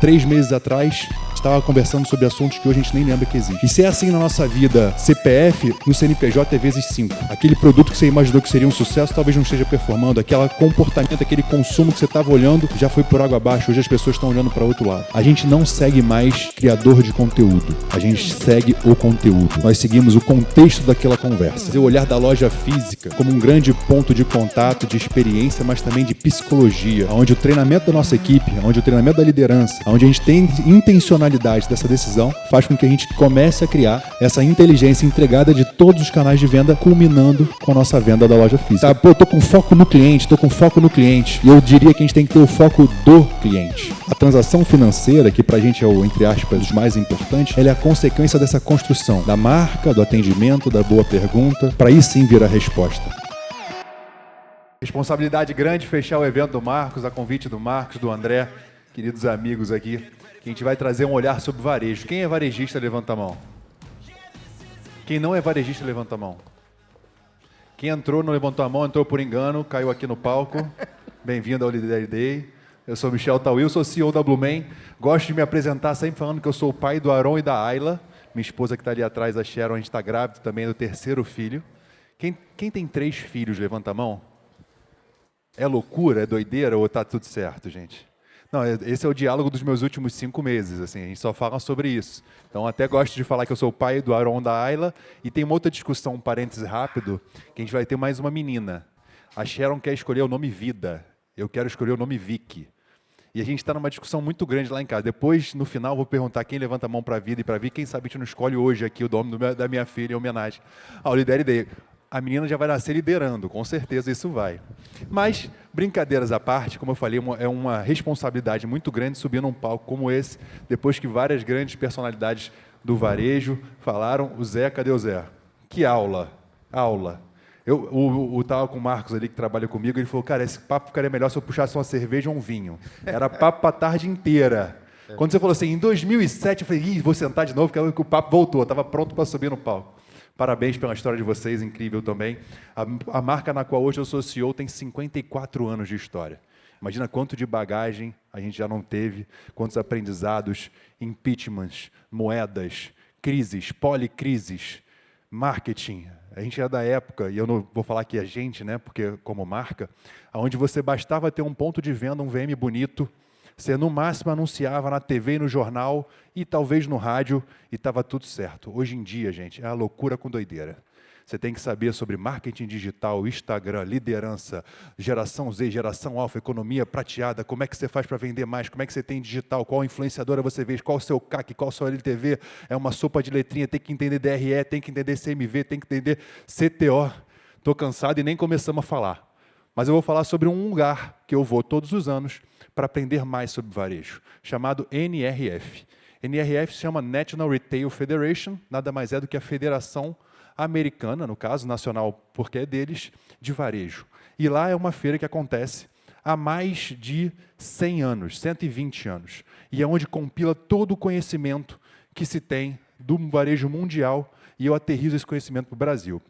3 meses atrás, estava conversando sobre assuntos que hoje a gente nem lembra que existem. E se é assim na nossa vida, CPF, no CNPJ é vezes 5. Aquele produto que você imaginou que seria um sucesso, talvez não esteja performando. Aquele comportamento, aquele consumo que você estava olhando, já foi por água abaixo. Hoje as pessoas estão olhando para outro lado. A gente não segue mais criador de conteúdo. A gente segue o conteúdo. Nós seguimos o contexto daquela conversa. O olhar da loja física como um grande ponto de contato, de experiência, mas também de psicologia, onde o treinamento da nossa equipe, onde o treinamento da liderança, onde a gente tem intencionalidade dessa decisão, faz com que a gente comece a criar essa inteligência entregada de todos os canais de venda, culminando com a nossa venda da loja física. Tá, pô, tô com foco no cliente, e eu diria que a gente tem que ter o foco do cliente. A transação financeira, que pra gente é o, entre aspas, os mais importantes, ela é a consequência dessa construção, da marca, do atendimento, da boa pergunta, para aí sim vir a resposta. Responsabilidade grande fechar o evento do Marcos, a convite do Marcos, do André, queridos amigos aqui, que a gente vai trazer um olhar sobre varejo. Quem é varejista, levanta a mão. Quem não é varejista, levanta a mão. Quem entrou, não levantou a mão, entrou por engano, caiu aqui no palco. Bem-vindo ao Leader Day. Eu sou Michel Tawil, sou CEO da Blumen. Gosto de me apresentar sempre falando que eu sou o pai do Aron e da Ayla. Minha esposa que está ali atrás, a Sharon, a gente está grávida também do 3º filho. Quem tem 3 filhos, levanta a mão. É loucura, é doideira ou está tudo certo, gente? Não, esse é o diálogo dos meus últimos 5 meses, assim, a gente só fala sobre isso. Então, até gosto de falar que eu sou o pai do Aron da Ayla, e tem uma outra discussão, um parêntese rápido, que a gente vai ter mais uma menina. A Sharon quer escolher o nome Vida, eu quero escolher o nome Vicky. E a gente está numa discussão muito grande lá em casa. Depois, no final, vou perguntar quem levanta a mão para a Vida e para Vicky, quem sabe a gente não escolhe hoje aqui o nome da minha filha em homenagem ao Leader Day. A menina já vai nascer liderando, com certeza isso vai. Mas, brincadeiras à parte, como eu falei, é uma responsabilidade muito grande subir num palco como esse, depois que várias grandes personalidades do falaram. O Zé, cadê o Zé? Que aula, aula. Eu estava com o Marcos ali, que trabalha comigo, ele falou, cara, esse papo ficaria melhor se eu puxasse uma cerveja ou um vinho. Era papo a tarde inteira. Quando você falou assim, em 2007, eu falei, vou sentar de novo, porque o papo voltou, estava pronto para subir no palco. Parabéns pela história de vocês, incrível também. A marca na qual hoje eu sou CEO tem 54 anos de história. Imagina quanto de bagagem a gente já não teve, quantos aprendizados, impeachments, moedas, crises, policrises, marketing. A gente é da época, e eu não vou falar que a gente, né, porque como marca, onde você bastava ter um ponto de venda, um VM bonito, você, no máximo, anunciava na TV e no jornal e talvez no rádio e estava tudo certo. Hoje em dia, gente, é a loucura com doideira. Você tem que saber sobre marketing digital, Instagram, liderança, geração Z, geração alfa, economia prateada, como é que você faz para vender mais, como é que você tem digital, qual influenciadora você vê, qual o seu CAC, qual o seu LTV, é uma sopa de letrinha, tem que entender DRE, tem que entender CMV, tem que entender CTO. Estou cansado e nem começamos a falar. Mas eu vou falar sobre um lugar que eu vou todos os anos para aprender mais sobre varejo, chamado NRF. NRF se chama National Retail Federation, nada mais é do que a Federação Americana, no caso, nacional, porque é deles, de varejo. E lá é uma feira que acontece há mais de 100 anos, 120 anos, e é onde compila todo o conhecimento que se tem do varejo mundial, e eu aterrizo esse conhecimento para o Brasil.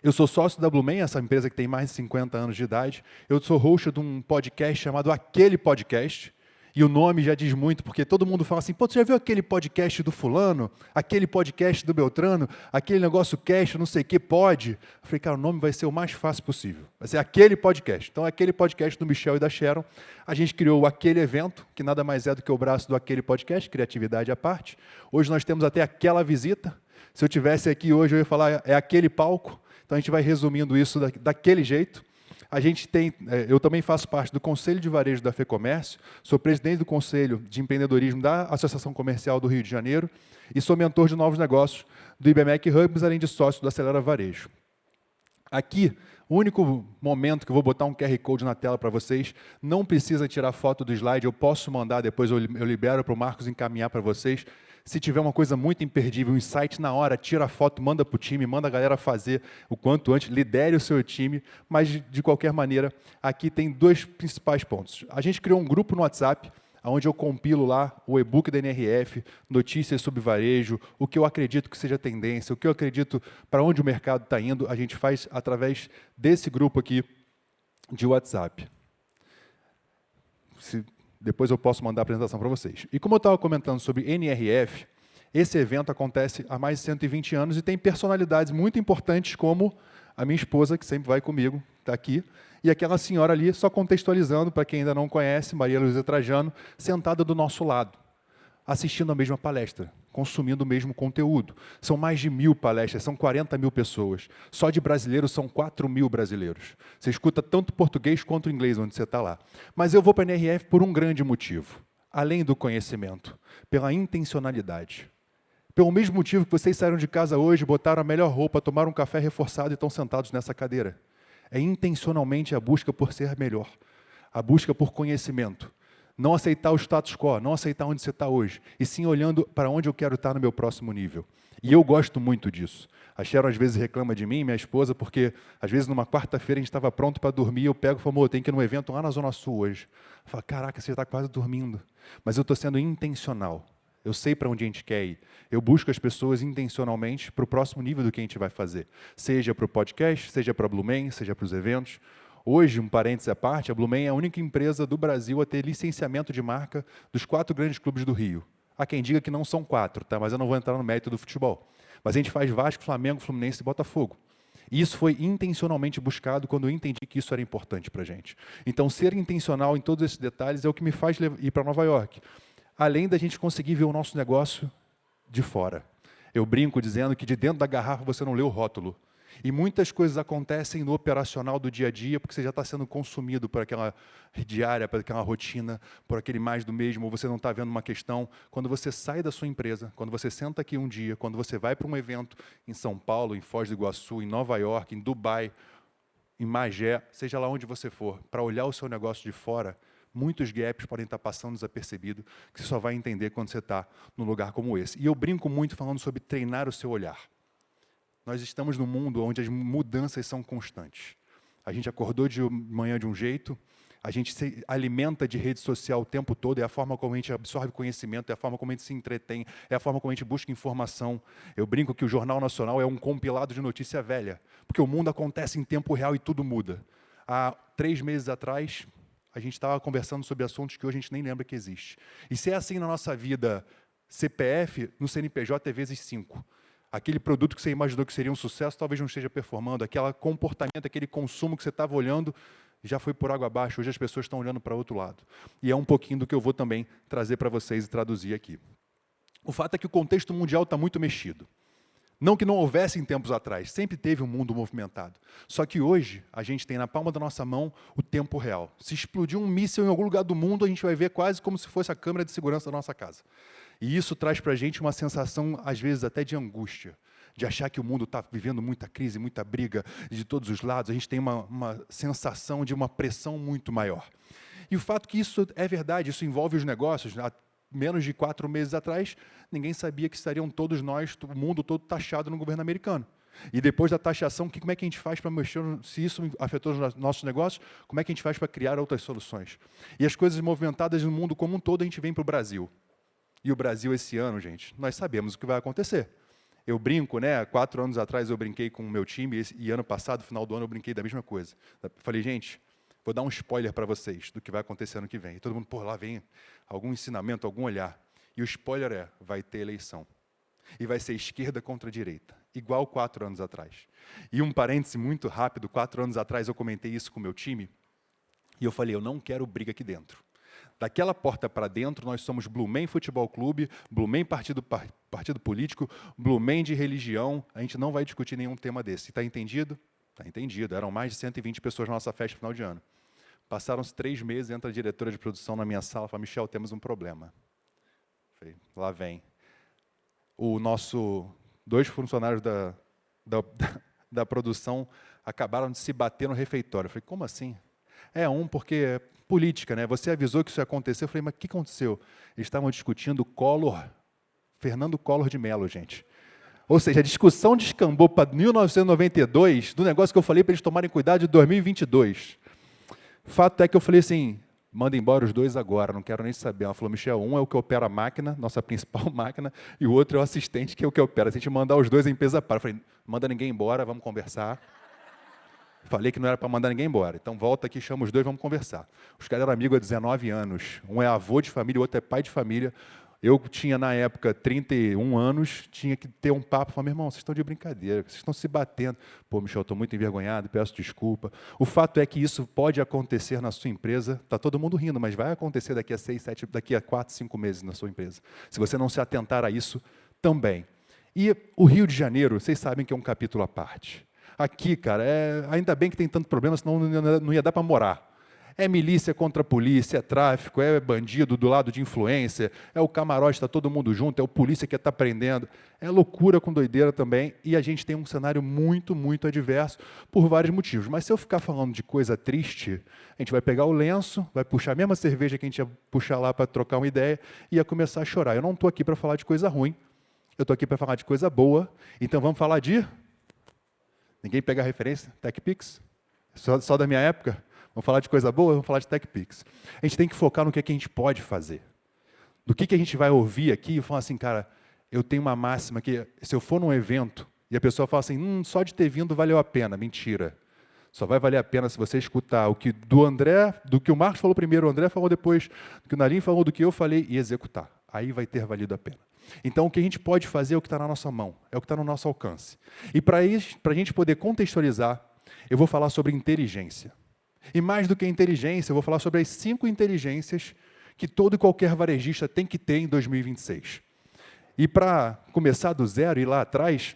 Eu sou sócio da Blumen, essa empresa que tem mais de 50 anos de idade. Eu sou host de um podcast chamado Aquele Podcast. E o nome já diz muito, porque todo mundo fala assim, pô, você já viu aquele podcast do fulano? Aquele podcast do Beltrano? Aquele negócio cast, não sei o que, pode? Eu falei, cara, o nome vai ser o mais fácil possível. Vai ser Aquele Podcast. Então, Aquele Podcast do Michel e da Sharon. A gente criou o Aquele Evento, que nada mais é do que o braço do Aquele Podcast, criatividade à parte. Hoje nós temos até aquela visita. Se eu tivesse aqui hoje, eu ia falar, é aquele palco. Então, a gente vai resumindo isso daquele jeito. A gente tem, eu também faço parte do Conselho de Varejo da FEComércio, sou presidente do Conselho de Empreendedorismo da Associação Comercial do Rio de Janeiro e sou mentor de novos negócios do IBMEC Hubs, além de sócio do Acelera Varejo. Aqui, o único momento que eu vou botar um QR Code na tela para vocês, não precisa tirar foto do slide, eu posso mandar, depois eu libero para o Marcos encaminhar para vocês. Se tiver uma coisa muito imperdível, um insight na hora, tira a foto, manda para o time, manda a galera fazer o quanto antes, lidere o seu time, mas, de qualquer maneira, aqui tem 2 principais pontos. A gente criou um grupo no WhatsApp, onde eu compilo lá o e-book da NRF, notícias sobre varejo, o que eu acredito que seja tendência, o que eu acredito para onde o mercado está indo, a gente faz através desse grupo aqui de WhatsApp. Depois eu posso mandar a apresentação para vocês. E como eu estava comentando sobre NRF, esse evento acontece há mais de 120 anos e tem personalidades muito importantes como a minha esposa, que sempre vai comigo, está aqui, e aquela senhora ali, só contextualizando, para quem ainda não conhece, Maria Luísa Trajano, sentada do nosso lado, assistindo a mesma palestra, consumindo o mesmo conteúdo. São mais de 1.000 palestras, são 40 mil pessoas. Só de brasileiros são 4.000 brasileiros. Você escuta tanto português quanto inglês onde você está lá. Mas eu vou para a NRF por um grande motivo, além do conhecimento, pela intencionalidade. Pelo mesmo motivo que vocês saíram de casa hoje, botaram a melhor roupa, tomaram um café reforçado e estão sentados nessa cadeira. É intencionalmente a busca por ser melhor, a busca por conhecimento. Não aceitar o status quo, não aceitar onde você está hoje, e sim olhando para onde eu quero estar no meu próximo nível. E eu gosto muito disso. A Sharon às vezes reclama de mim, minha esposa, porque às vezes numa quarta-feira a gente estava pronto para dormir, eu pego e falo, amor, tem que ir num evento lá na Zona Sul hoje. Eu falo, caraca, você está quase dormindo. Mas eu estou sendo intencional. Eu sei para onde a gente quer ir. Eu busco as pessoas intencionalmente para o próximo nível do que a gente vai fazer. Seja para o podcast, seja para a Blumen, seja para os eventos. Hoje, um parêntese à parte, a Blumen é a única empresa do Brasil a ter licenciamento de marca dos 4 grandes clubes do Rio. Há quem diga que não são 4, tá? Mas eu não vou entrar no mérito do futebol. Mas a gente faz Vasco, Flamengo, Fluminense e Botafogo. E isso foi intencionalmente buscado quando eu entendi que isso era importante para a gente. Então, ser intencional em todos esses detalhes é o que me faz ir para Nova York. Além da gente conseguir ver o nosso negócio de fora. Eu brinco dizendo que de dentro da garrafa você não lê o rótulo. E muitas coisas acontecem no operacional do dia a dia, porque você já está sendo consumido por aquela diária, por aquela rotina, por aquele mais do mesmo, ou você não está vendo uma questão. Quando você sai da sua empresa, quando você senta aqui um dia, quando você vai para um evento em São Paulo, em Foz do Iguaçu, em Nova York, em Dubai, em Magé, seja lá onde você for, para olhar o seu negócio de fora, muitos gaps podem estar passando desapercebido, que você só vai entender quando você está num lugar como esse. E eu brinco muito falando sobre treinar o seu olhar. Nós estamos num mundo onde as mudanças são constantes. A gente acordou de manhã de um jeito, a gente se alimenta de rede social o tempo todo, é a forma como a gente absorve conhecimento, é a forma como a gente se entretém, é a forma como a gente busca informação. Eu brinco que o Jornal Nacional é um compilado de notícia velha, porque o mundo acontece em tempo real e tudo muda. Há 3 meses atrás, a gente estava conversando sobre assuntos que hoje a gente nem lembra que existe. E se é assim na nossa vida, CPF, no CNPJ é vezes 5. Aquele produto que você imaginou que seria um sucesso, talvez não esteja performando. Aquele comportamento, aquele consumo que você estava olhando, já foi por água abaixo. Hoje as pessoas estão olhando para o outro lado. E é um pouquinho do que eu vou também trazer para vocês e traduzir aqui. O fato é que o contexto mundial está muito mexido. Não que não houvesse em tempos atrás, sempre teve um mundo movimentado. Só que hoje, a gente tem na palma da nossa mão o tempo real. Se explodir um míssil em algum lugar do mundo, a gente vai ver quase como se fosse a câmera de segurança da nossa casa. E isso traz para a gente uma sensação, às vezes, até de angústia, de achar que o mundo está vivendo muita crise, muita briga de todos os lados. A gente tem uma sensação de uma pressão muito maior. E o fato que isso é verdade, isso envolve os negócios. Há menos de 4 meses atrás, ninguém sabia que estariam todos nós, o mundo todo taxado no governo americano. E depois da taxação, como é que a gente faz para mexer, se isso afetou os nossos negócios, como é que a gente faz para criar outras soluções? E as coisas movimentadas no mundo como um todo, a gente vem para o Brasil. E o Brasil esse ano, gente, nós sabemos o que vai acontecer. Eu brinco, né? 4 anos atrás eu brinquei com o meu time, e ano passado, final do ano, eu brinquei da mesma coisa. Falei, gente, vou dar um spoiler para vocês do que vai acontecer ano que vem. E todo mundo, lá vem algum ensinamento, algum olhar. E o spoiler é, vai ter eleição. E vai ser esquerda contra direita, igual 4 anos atrás. E um parêntese muito rápido, 4 anos atrás eu comentei isso com o meu time, e eu falei, eu não quero briga aqui dentro. Daquela porta para dentro, nós somos Blumen Futebol Clube, Blumen partido político, Blumen de religião. A gente não vai discutir nenhum tema desse. Está entendido? Está entendido. Eram mais de 120 pessoas na nossa festa final de ano. Passaram-se 3 meses, entra a diretora de produção na minha sala e fala, Michel, temos um problema. Falei, lá vem. O nosso 2 funcionários da produção acabaram de se bater no refeitório. Eu falei, como assim? Porque é política, né? Você avisou que isso ia acontecer. Eu falei, mas o que aconteceu? Eles estavam discutindo Fernando Collor de Mello, gente. Ou seja, a discussão descambou para 1992, do negócio que eu falei para eles tomarem cuidado de 2022. Fato é que eu falei assim, manda embora os 2 agora, não quero nem saber. Ela falou, Michel, um é o que opera a máquina, nossa principal máquina, e o outro é o assistente, que é o que opera. Se a gente mandar os 2 em peso para. Eu falei, manda ninguém embora, vamos conversar. Falei que não era para mandar ninguém embora. Então volta aqui, chama os dois, vamos conversar. Os caras eram amigos há 19 anos. Um é avô de família, o outro é pai de família. Eu tinha, na época, 31 anos, tinha que ter um papo. Falei, meu irmão, vocês estão de brincadeira, vocês estão se batendo. Pô, Michel, estou muito envergonhado, peço desculpa. O fato é que isso pode acontecer na sua empresa. Está todo mundo rindo, mas vai acontecer daqui a 6, 7, daqui a 4, 5 meses na sua empresa. Se você não se atentar a isso também. E o Rio de Janeiro, vocês sabem que é um capítulo à parte. Aqui, cara, ainda bem que tem tanto problema, senão não ia dar para morar. É milícia contra polícia, é tráfico, é bandido do lado de influência, é o camarote, está todo mundo junto, é o polícia que está prendendo. É loucura com doideira também, e a gente tem um cenário muito, muito adverso por vários motivos. Mas se eu ficar falando de coisa triste, a gente vai pegar o lenço, vai puxar a mesma cerveja que a gente ia puxar lá para trocar uma ideia, e ia começar a chorar. Eu não estou aqui para falar de coisa ruim, eu estou aqui para falar de coisa boa, então vamos falar de... Ninguém pega a referência? TechPix? Só da minha época? Vamos falar de coisa boa? Vamos falar de TechPix. A gente tem que focar no que a gente pode fazer. Do que a gente vai ouvir aqui e falar assim, cara, eu tenho uma máxima que se eu for num evento e a pessoa fala assim, só de ter vindo valeu a pena. Mentira. Só vai valer a pena se você escutar o que do André, do que o Marcos falou primeiro, o André falou depois, do que o Narim falou, do que eu falei, e executar. Aí vai ter valido a pena. Então, o que a gente pode fazer é o que está na nossa mão, é o que está no nosso alcance. E para a gente poder contextualizar, eu vou falar sobre inteligência. E mais do que inteligência, eu vou falar sobre as 5 inteligências que todo e qualquer varejista tem que ter em 2026. E para começar do zero e ir lá atrás,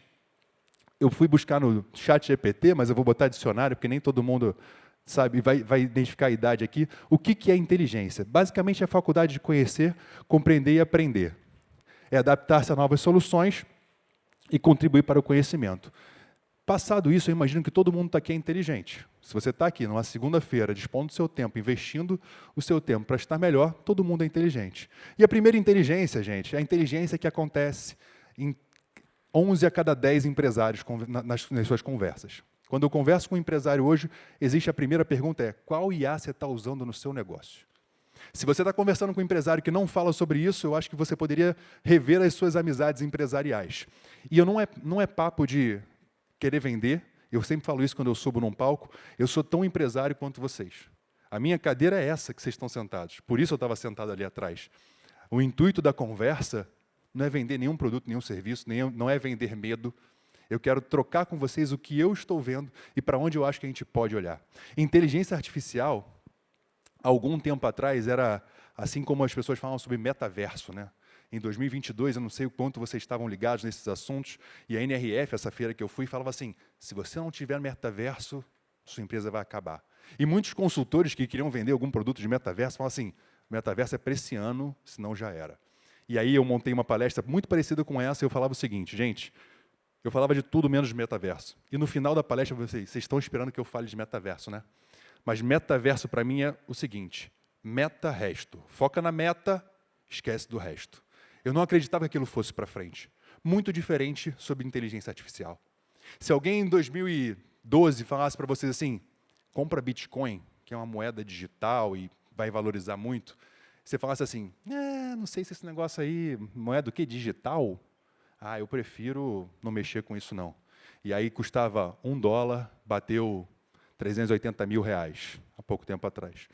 eu fui buscar no ChatGPT, mas eu vou botar dicionário, porque nem todo mundo sabe, vai identificar a idade aqui. O que é inteligência? Basicamente é a faculdade de conhecer, compreender e aprender. É adaptar-se a novas soluções e contribuir para o conhecimento. Passado isso, eu imagino que todo mundo aqui é inteligente. Se você está aqui numa segunda-feira, dispondo do seu tempo, investindo o seu tempo para estar melhor, todo mundo é inteligente. E a primeira inteligência, gente, é a inteligência que acontece em 11 a cada 10 empresários nas suas conversas. Quando eu converso com um empresário hoje, existe a primeira pergunta, qual IA você está usando no seu negócio? Se você está conversando com um empresário que não fala sobre isso, eu acho que você poderia rever as suas amizades empresariais. E não é papo de querer vender, eu sempre falo isso quando eu subo num palco, eu sou tão empresário quanto vocês. A minha cadeira é essa que vocês estão sentados, por isso eu estava sentado ali atrás. O intuito da conversa não é vender nenhum produto, nenhum serviço, não é vender medo. Eu quero trocar com vocês o que eu estou vendo e para onde eu acho que a gente pode olhar. Inteligência artificial, há algum tempo atrás, era assim como as pessoas falam sobre metaverso, né? Em 2022, eu não sei o quanto vocês estavam ligados nesses assuntos, e a NRF, essa feira que eu fui, falava assim, se você não tiver metaverso, sua empresa vai acabar. E muitos consultores que queriam vender algum produto de metaverso falavam assim, metaverso é para esse ano, senão já era. E aí eu montei uma palestra muito parecida com essa, e eu falava o seguinte, gente, eu falava de tudo menos de metaverso. E no final da palestra, vocês estão esperando que eu fale de metaverso, né? Mas metaverso, para mim, é o seguinte, meta-resto. Foca na meta, esquece do resto. Eu não acreditava que aquilo fosse para frente. Muito diferente sobre inteligência artificial. Se alguém em 2012 falasse para vocês assim, compra Bitcoin, que é uma moeda digital e vai valorizar muito, você falasse assim, não sei se esse negócio aí, moeda o quê? Digital? Eu prefiro não mexer com isso não. E aí custava $1, bateu 380 mil reais, há pouco tempo atrás.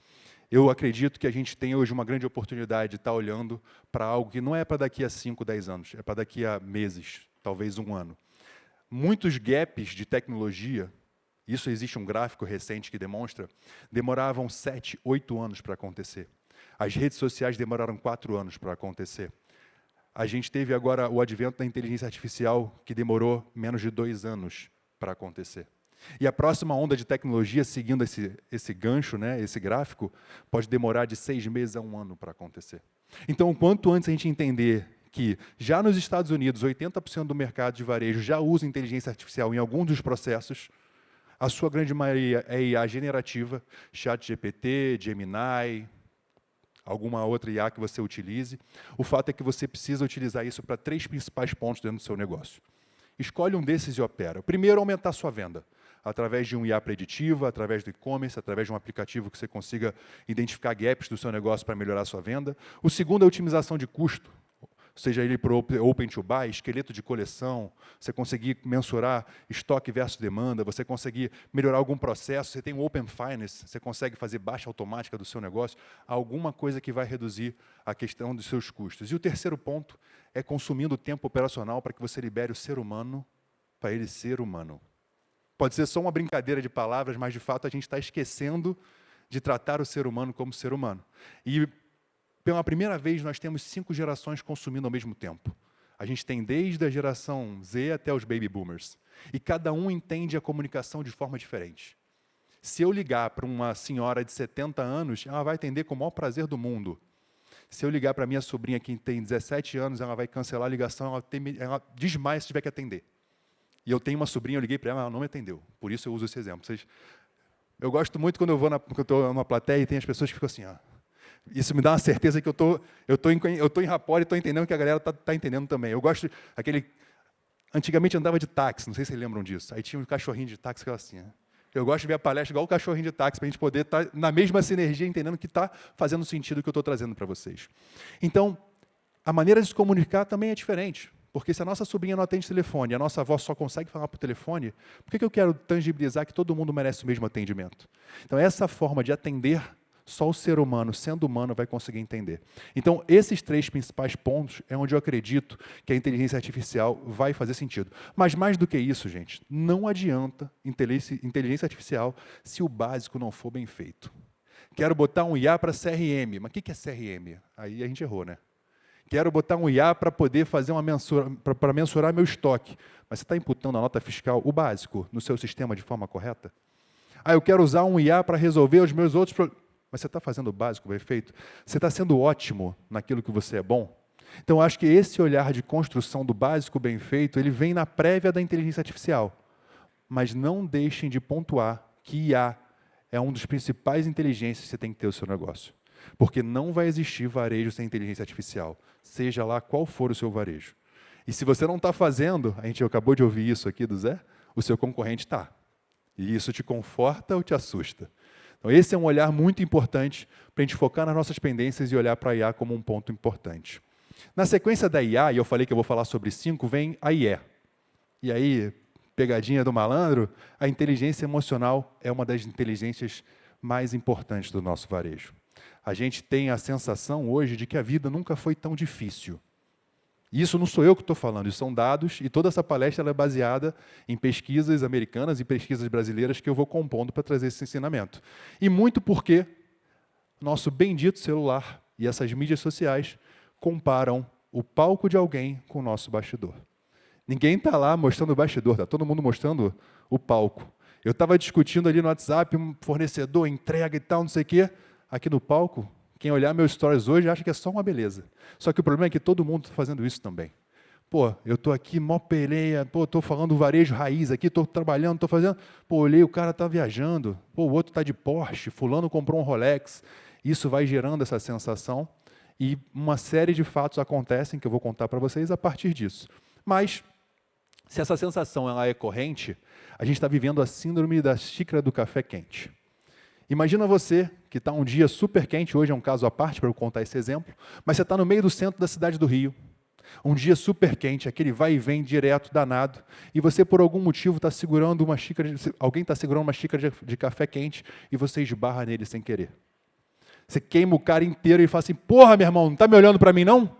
Eu acredito que a gente tem hoje uma grande oportunidade de estar olhando para algo que não é para daqui a 5, 10 anos, é para daqui a meses, talvez um ano. Muitos gaps de tecnologia, isso existe um gráfico recente que demonstra, demoravam 7, 8 anos para acontecer. As redes sociais demoraram 4 anos para acontecer. A gente teve agora o advento da inteligência artificial, que demorou menos de 2 anos para acontecer. E a próxima onda de tecnologia, seguindo esse gancho, né, esse gráfico, pode demorar de 6 meses a 1 ano para acontecer. Então, quanto antes a gente entender que já nos Estados Unidos, 80% do mercado de varejo já usa inteligência artificial em algum dos processos, a sua grande maioria é IA generativa, ChatGPT, Gemini, alguma outra IA que você utilize. O fato é que você precisa utilizar isso para 3 principais pontos dentro do seu negócio. Escolhe um desses e opera. O primeiro, aumentar a sua venda, através de um IA preditiva, através do e-commerce, através de um aplicativo que você consiga identificar gaps do seu negócio para melhorar a sua venda. O segundo é a otimização de custo. seja ele por open to buy, esqueleto de coleção, você conseguir mensurar estoque versus demanda, você conseguir melhorar algum processo, você tem o Open Finance, você consegue fazer baixa automática do seu negócio, alguma coisa que vai reduzir a questão dos seus custos. E o terceiro ponto é consumindo tempo operacional para que você libere o ser humano para ele ser humano. Pode ser só uma brincadeira de palavras, mas de fato a gente está esquecendo de tratar o ser humano como ser humano. E pela primeira vez, nós temos 5 gerações consumindo ao mesmo tempo. A gente tem desde a geração Z até os baby boomers. E cada um entende a comunicação de forma diferente. Se eu ligar para uma senhora de 70 anos, ela vai atender com o maior prazer do mundo. Se eu ligar para minha sobrinha que tem 17 anos, ela vai cancelar a ligação, ela desmaia se tiver que atender. E eu tenho uma sobrinha, eu liguei para ela não me atendeu. Por isso eu uso esse exemplo. Eu gosto muito quando eu estou numa plateia e tem as pessoas que ficam assim, ó. Isso me dá uma certeza que eu tô em rapport e estou entendendo que a galera está entendendo também. Eu gosto antigamente andava de táxi, não sei se vocês lembram disso. Aí tinha um cachorrinho de táxi que era assim. Né? Eu gosto de ver a palestra igual o cachorrinho de táxi, para a gente poder estar na mesma sinergia, entendendo que está fazendo sentido o que eu estou trazendo para vocês. Então, a maneira de se comunicar também é diferente. Porque se a nossa sobrinha não atende telefone e a nossa avó só consegue falar por telefone, por que eu quero tangibilizar que todo mundo merece o mesmo atendimento? Então, essa forma de atender, só o ser humano, sendo humano, vai conseguir entender. Então, esses 3 principais pontos é onde eu acredito que a inteligência artificial vai fazer sentido. Mas, mais do que isso, gente, não adianta inteligência artificial se o básico não for bem feito. Quero botar um IA para CRM. Mas o que é CRM? Aí a gente errou, né? Quero botar um IA para poder fazer para mensurar meu estoque. Mas você está imputando a nota fiscal, o básico, no seu sistema de forma correta? Eu quero usar um IA para resolver os meus outros problemas. Mas você está fazendo o básico bem feito? Você está sendo ótimo naquilo que você é bom? Então, eu acho que esse olhar de construção do básico bem feito, ele vem na prévia da inteligência artificial. Mas não deixem de pontuar que IA é um dos principais inteligências que você tem que ter no seu negócio. Porque não vai existir varejo sem inteligência artificial, seja lá qual for o seu varejo. E se você não está fazendo, a gente acabou de ouvir isso aqui do Zé, o seu concorrente está. E isso te conforta ou te assusta? Então, esse é um olhar muito importante para a gente focar nas nossas pendências e olhar para a IA como um ponto importante. Na sequência da IA, e eu falei que eu vou falar sobre 5, vem a IE. E aí, pegadinha do malandro, a inteligência emocional é uma das inteligências mais importantes do nosso varejo. A gente tem a sensação hoje de que a vida nunca foi tão difícil. E isso não sou eu que estou falando, isso são dados, e toda essa palestra ela é baseada em pesquisas americanas e pesquisas brasileiras que eu vou compondo para trazer esse ensinamento. E muito porque nosso bendito celular e essas mídias sociais comparam o palco de alguém com o nosso bastidor. Ninguém está lá mostrando o bastidor, está todo mundo mostrando o palco. Eu estava discutindo ali no WhatsApp, um fornecedor, entrega e tal, não sei o quê. Aqui no palco, quem olhar meus stories hoje acha que é só uma beleza. Só que o problema é que todo mundo está fazendo isso também. Eu estou aqui, mó peleia, estou falando varejo raiz aqui, estou trabalhando, estou fazendo... olhei, o cara está viajando, o outro está de Porsche, fulano comprou um Rolex. Isso vai gerando essa sensação e uma série de fatos acontecem que eu vou contar para vocês a partir disso. Mas, se essa sensação ela é corrente, a gente está vivendo a síndrome da xícara do café quente. Imagina você que está um dia super quente, hoje é um caso à parte para eu contar esse exemplo, mas você está no meio do centro da cidade do Rio, um dia super quente, aquele vai e vem direto, danado, e você por algum motivo está segurando uma xícara, alguém está segurando uma xícara de café quente e você esbarra nele sem querer. Você queima o cara inteiro e fala assim, porra, meu irmão, não está me olhando para mim não?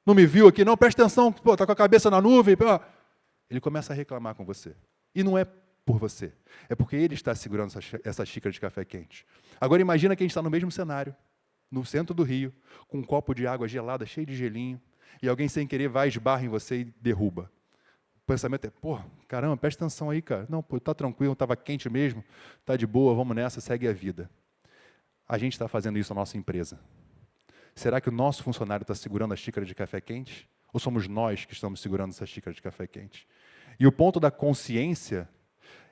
Não me viu aqui não? Presta atenção, está com a cabeça na nuvem. Ele começa a reclamar com você. E não é por você. É porque ele está segurando essa xícara de café quente. Agora imagina que a gente está no mesmo cenário, no centro do Rio, com um copo de água gelada, cheio de gelinho, e alguém sem querer vai, esbarra em você e derruba. O pensamento é, caramba, presta atenção aí, cara. Não, está tranquilo, estava quente mesmo, está de boa, vamos nessa, segue a vida. A gente está fazendo isso na nossa empresa. Será que o nosso funcionário está segurando a xícara de café quente? Ou somos nós que estamos segurando essa xícara de café quente? E o ponto da consciência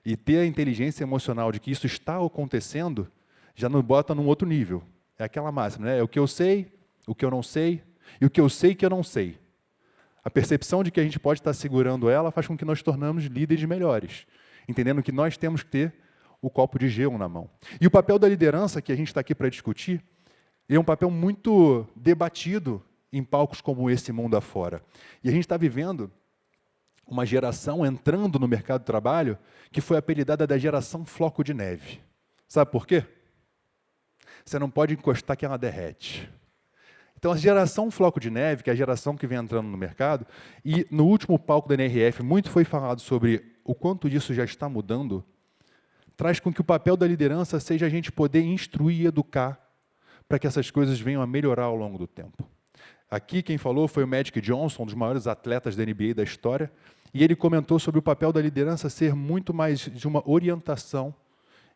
e ter a inteligência emocional de que isso está acontecendo, já nos bota num outro nível. É aquela máxima, né? É o que eu sei, o que eu não sei, e o que eu sei que eu não sei. A percepção de que a gente pode estar segurando ela faz com que nós tornamos líderes melhores, entendendo que nós temos que ter o copo de gelo na mão. E o papel da liderança, que a gente está aqui para discutir, é um papel muito debatido em palcos como esse mundo afora. E a gente está vivendo uma geração entrando no mercado de trabalho que foi apelidada da geração floco de neve. Sabe por quê? Você não pode encostar que ela derrete. Então, a geração floco de neve, que é a geração que vem entrando no mercado, e no último palco da NRF, muito foi falado sobre o quanto disso já está mudando, traz com que o papel da liderança seja a gente poder instruir e educar para que essas coisas venham a melhorar ao longo do tempo. Aqui quem falou foi o Magic Johnson, um dos maiores atletas da NBA da história, e ele comentou sobre o papel da liderança ser muito mais de uma orientação,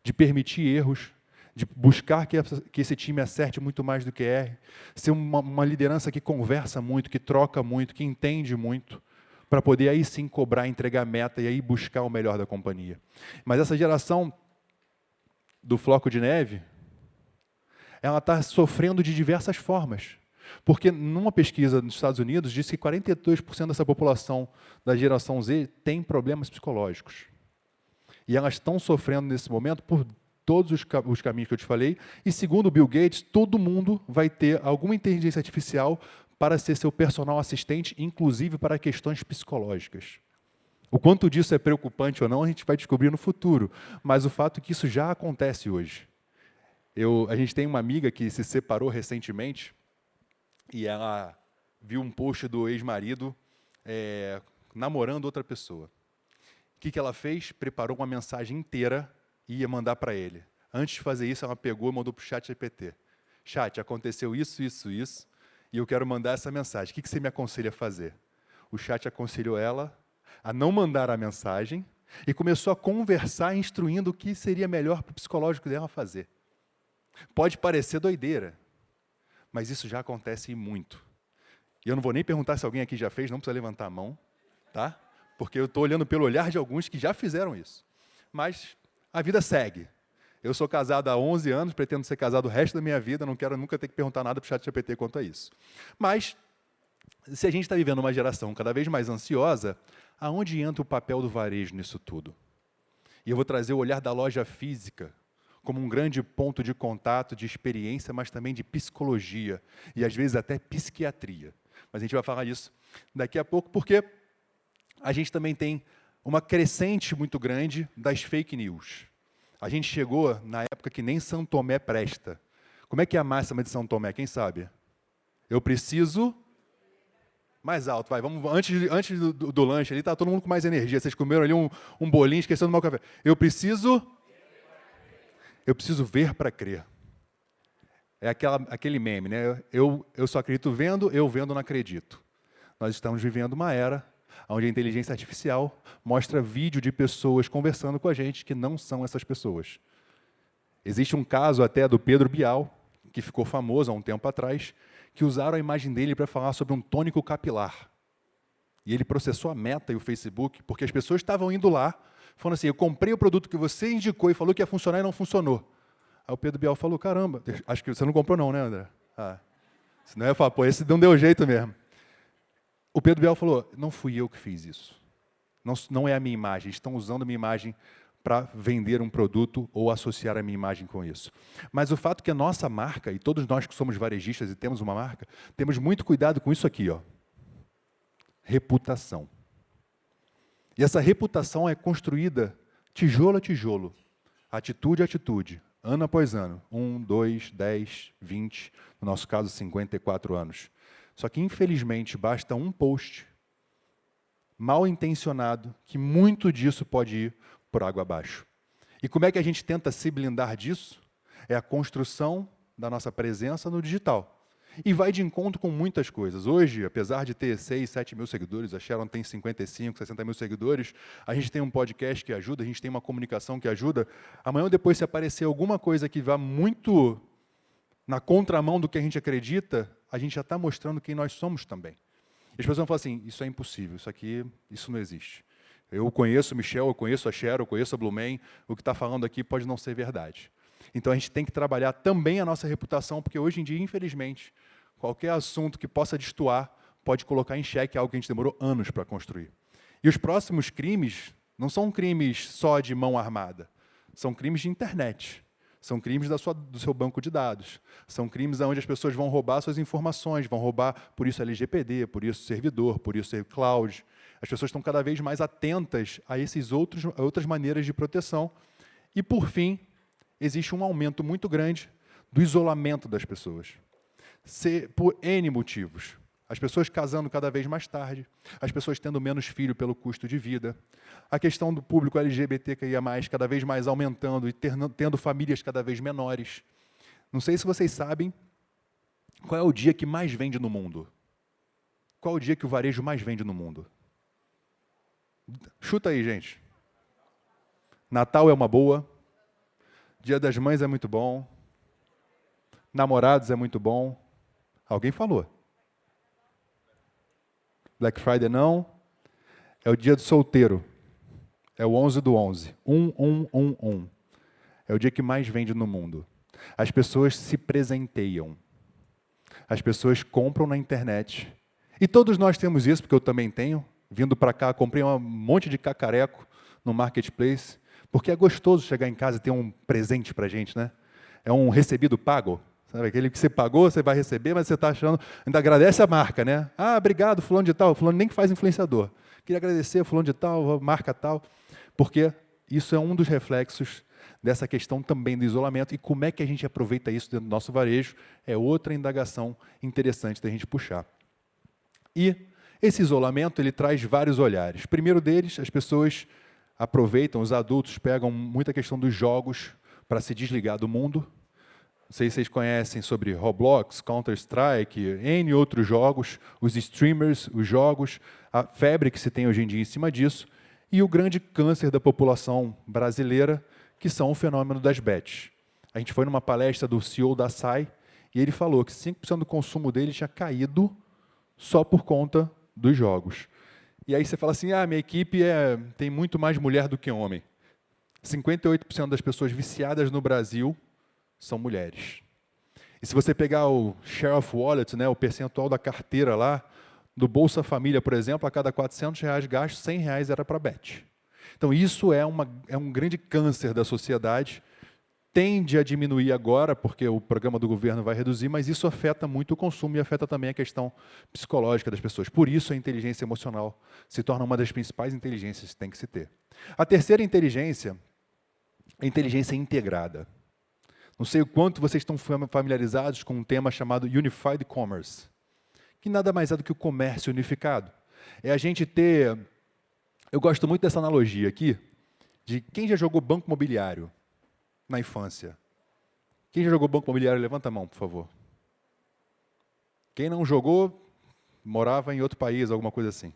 de permitir erros, de buscar que esse time acerte muito mais do que erre, ser uma liderança que conversa muito, que troca muito, que entende muito, para poder aí sim cobrar, entregar meta e aí buscar o melhor da companhia. Mas essa geração do floco de neve, ela está sofrendo de diversas formas. Porque numa pesquisa nos Estados Unidos, disse que 42% dessa população da geração Z tem problemas psicológicos. E elas estão sofrendo nesse momento por todos os caminhos que eu te falei, e segundo o Bill Gates, todo mundo vai ter alguma inteligência artificial para ser seu personal assistente, inclusive para questões psicológicas. O quanto disso é preocupante ou não, a gente vai descobrir no futuro, mas o fato é que isso já acontece hoje. A gente tem uma amiga que se separou recentemente, e ela viu um post do ex-marido namorando outra pessoa. O que ela fez? Preparou uma mensagem inteira e ia mandar para ele. Antes de fazer isso, ela pegou e mandou para o chat GPT. Chat, aconteceu isso, isso, isso, e eu quero mandar essa mensagem. O que você me aconselha a fazer? O chat aconselhou ela a não mandar a mensagem e começou a conversar, instruindo o que seria melhor para o psicológico dela fazer. Pode parecer doideira, mas isso já acontece muito. E eu não vou nem perguntar se alguém aqui já fez, não precisa levantar a mão, tá? Porque eu estou olhando pelo olhar de alguns que já fizeram isso. Mas a vida segue. Eu sou casado há 11 anos, pretendo ser casado o resto da minha vida, não quero nunca ter que perguntar nada para o ChatGPT quanto a isso. Mas, se a gente está vivendo uma geração cada vez mais ansiosa, aonde entra o papel do varejo nisso tudo? E eu vou trazer o olhar da loja física como um grande ponto de contato, de experiência, mas também de psicologia, e às vezes até psiquiatria. Mas a gente vai falar disso daqui a pouco, porque a gente também tem uma crescente muito grande das fake news. A gente chegou na época que nem São Tomé presta. Como é que é a máxima de São Tomé? Quem sabe? Eu preciso... Mais alto, vai. Vamos, antes do lanche, ali está todo mundo com mais energia. Vocês comeram ali um bolinho, esquecendo do meu café. Eu preciso ver para crer. É aquele meme, né? Eu só acredito vendo, eu vendo não acredito. Nós estamos vivendo uma era onde a inteligência artificial mostra vídeo de pessoas conversando com a gente que não são essas pessoas. Existe um caso até do Pedro Bial, que ficou famoso há um tempo atrás, que usaram a imagem dele para falar sobre um tônico capilar. E ele processou a Meta e o Facebook, porque as pessoas estavam indo lá, falando assim, eu comprei o produto que você indicou e falou que ia funcionar e não funcionou. Aí o Pedro Bial falou, caramba, acho que você não comprou não, né, André? Senão eu ia falar, pô, esse não deu jeito mesmo. O Pedro Bial falou, não fui eu que fiz isso. Não é a minha imagem, estão usando a minha imagem para vender um produto ou associar a minha imagem com isso. Mas o fato é que a nossa marca, e todos nós que somos varejistas e temos uma marca, temos muito cuidado com isso aqui, ó. Reputação. E essa reputação é construída tijolo a tijolo, atitude a atitude, ano após ano. 1, 2, 10, 20, no nosso caso, 54 anos. Só que, infelizmente, basta um post mal intencionado que muito disso pode ir por água abaixo. E como é que a gente tenta se blindar disso? É a construção da nossa presença no digital. E vai de encontro com muitas coisas. Hoje, apesar de ter 6, 7 mil seguidores, a Sharon tem 55, 60 mil seguidores, a gente tem um podcast que ajuda, a gente tem uma comunicação que ajuda. Amanhã ou depois, se aparecer alguma coisa que vá muito na contramão do que a gente acredita, a gente já está mostrando quem nós somos também. E as pessoas vão falar assim, isso é impossível, isso não existe. Eu conheço o Michel, eu conheço a Sharon, eu conheço a Blumen, o que está falando aqui pode não ser verdade. Então, a gente tem que trabalhar também a nossa reputação, porque hoje em dia, infelizmente, qualquer assunto que possa destoar pode colocar em xeque algo que a gente demorou anos para construir. E os próximos crimes não são crimes só de mão armada, são crimes de internet. São crimes do seu banco de dados. São crimes onde as pessoas vão roubar suas informações, vão roubar, por isso LGPD, por isso servidor, por isso cloud. As pessoas estão cada vez mais atentas a outras maneiras de proteção. E, por fim, existe um aumento muito grande do isolamento das pessoas. Por N motivos. As pessoas casando cada vez mais tarde, as pessoas tendo menos filho pelo custo de vida, a questão do público LGBTQIA+, cada vez mais aumentando e tendo famílias cada vez menores. Não sei se vocês sabem qual é o dia que mais vende no mundo. Qual é o dia que o varejo mais vende no mundo? Chuta aí, gente. Natal é uma boa. Dia das Mães é muito bom. Namorados é muito bom. Alguém falou. Black Friday não. É o dia do solteiro. É o 11/11. 1111. É o dia que mais vende no mundo. As pessoas se presenteiam. As pessoas compram na internet. E todos nós temos isso, porque eu também tenho. Vindo para cá, comprei um monte de cacareco no Marketplace, porque é gostoso chegar em casa e ter um presente para a gente, né? É um recebido pago. Sabe, aquele que você pagou, você vai receber, mas você está achando, ainda agradece a marca, né? Ah, obrigado, fulano de tal, fulano nem que faz influenciador. Queria agradecer, fulano de tal, marca tal, porque isso é um dos reflexos dessa questão também do isolamento, e como é que a gente aproveita isso dentro do nosso varejo, é outra indagação interessante da gente puxar. E esse isolamento, ele traz vários olhares. Primeiro deles, as pessoas aproveitam, os adultos pegam muita questão dos jogos para se desligar do mundo. Não sei se vocês conhecem sobre Roblox, Counter-Strike, N outros jogos, os streamers, os jogos, a febre que se tem hoje em dia em cima disso, e o grande câncer da população brasileira, que são o fenômeno das bets. A gente foi numa palestra do CEO da SAI, e ele falou que 5% do consumo dele tinha caído só por conta dos jogos. E aí você fala assim, minha equipe tem muito mais mulher do que homem. 58% das pessoas viciadas no Brasil são mulheres. E se você pegar o share of wallet, né, o percentual da carteira lá, do Bolsa Família, por exemplo, a cada R$400 gastos, R$100 era para bet. Então, isso é um grande câncer da sociedade, tende a diminuir agora, porque o programa do governo vai reduzir, mas isso afeta muito o consumo e afeta também a questão psicológica das pessoas. Por isso, a inteligência emocional se torna uma das principais inteligências que tem que se ter. A terceira inteligência é a inteligência integrada. Não sei o quanto vocês estão familiarizados com um tema chamado Unified Commerce, que nada mais é do que o comércio unificado. É a gente ter... Eu gosto muito dessa analogia aqui, de quem já jogou banco imobiliário na infância. Quem já jogou banco imobiliário, levanta a mão, por favor. Quem não jogou, morava em outro país, alguma coisa assim.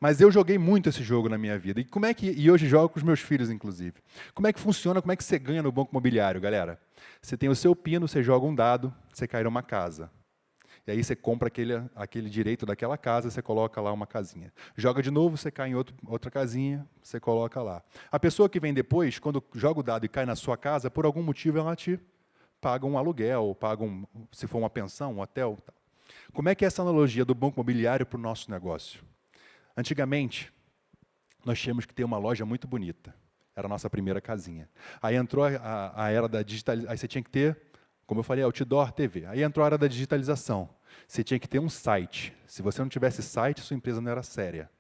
Mas eu joguei muito esse jogo na minha vida. E hoje jogo com os meus filhos, inclusive. Como é que funciona, como é que você ganha no banco imobiliário, galera? Você tem o seu pino, você joga um dado, você cai numa casa. E aí você compra aquele direito daquela casa, você coloca lá uma casinha. Joga de novo, você cai em outra casinha, você coloca lá. A pessoa que vem depois, quando joga o dado e cai na sua casa, por algum motivo ela te paga um aluguel, paga se for uma pensão, um hotel. Como é que é essa analogia do banco imobiliário para o nosso negócio? Antigamente, nós tínhamos que ter uma loja muito bonita. Era a nossa primeira casinha. Aí entrou a era da digitalização. Aí você tinha que ter, como eu falei, outdoor, TV. Aí entrou a era da digitalização. Você tinha que ter um site. Se você não tivesse site, sua empresa não era séria.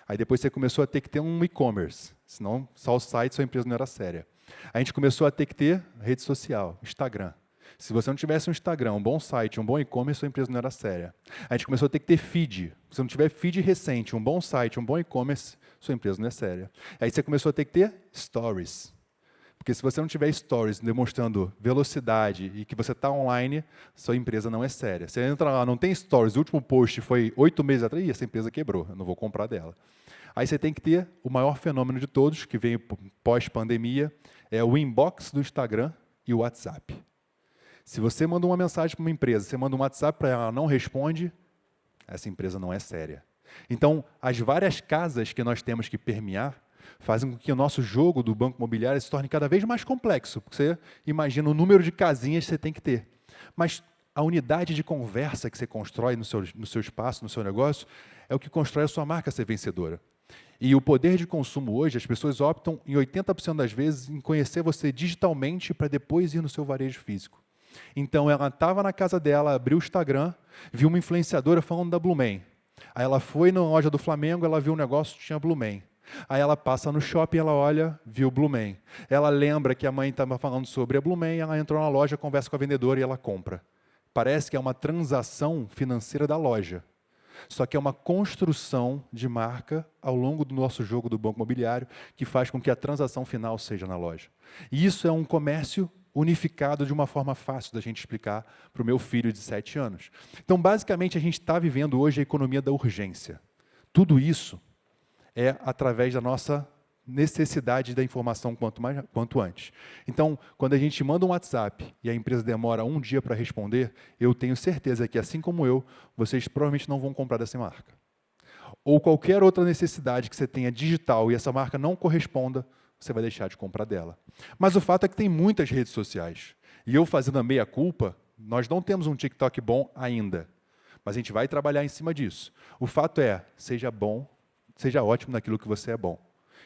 Aí depois você começou a ter que ter um e-commerce. Senão, só o site, sua empresa não era séria. Aí a gente começou a ter que ter rede social, Instagram. Se você não tivesse um Instagram, um bom site, um bom e-commerce, sua empresa não era séria. A gente começou a ter que ter feed. Se não tiver feed recente, um bom site, um bom e-commerce, sua empresa não é séria. Aí você começou a ter que ter stories. Porque se você não tiver stories demonstrando velocidade e que você está online, sua empresa não é séria. Você entra lá, não tem stories, o último post foi 8 meses atrás, e essa empresa quebrou, eu não vou comprar dela. Aí você tem que ter o maior fenômeno de todos, que veio pós-pandemia, é o inbox do Instagram e o WhatsApp. Se você manda uma mensagem para uma empresa, você manda um WhatsApp para ela, não responde, essa empresa não é séria. Então, as várias casas que nós temos que permear fazem com que o nosso jogo do banco imobiliário se torne cada vez mais complexo, porque você imagina o número de casinhas que você tem que ter. Mas a unidade de conversa que você constrói no seu espaço, no seu negócio, é o que constrói a sua marca ser vencedora. E o poder de consumo hoje, as pessoas optam, em 80% das vezes, em conhecer você digitalmente para depois ir no seu varejo físico. Então, ela estava na casa dela, abriu o Instagram, viu uma influenciadora falando da Blumen. Aí ela foi na loja do Flamengo, ela viu um negócio que tinha Blumen. Aí ela passa no shopping, ela olha, viu Blumen. Ela lembra que a mãe estava falando sobre a Blumen, ela entrou na loja, conversa com a vendedora e ela compra. Parece que é uma transação financeira da loja. Só que é uma construção de marca ao longo do nosso jogo do banco imobiliário que faz com que a transação final seja na loja. E isso é um comércio unificado de uma forma fácil da gente explicar para o meu filho de 7 anos. Então, basicamente, a gente está vivendo hoje a economia da urgência. Tudo isso é através da nossa necessidade da informação quanto antes. Então, quando a gente manda um WhatsApp e a empresa demora um dia para responder, eu tenho certeza que, assim como eu, vocês provavelmente não vão comprar dessa marca. Ou qualquer outra necessidade que você tenha digital e essa marca não corresponda, você vai deixar de comprar dela. Mas o fato é que tem muitas redes sociais. E eu fazendo a meia-culpa, nós não temos um TikTok bom ainda. Mas a gente vai trabalhar em cima disso. O fato é, seja bom, seja ótimo naquilo que você é bom.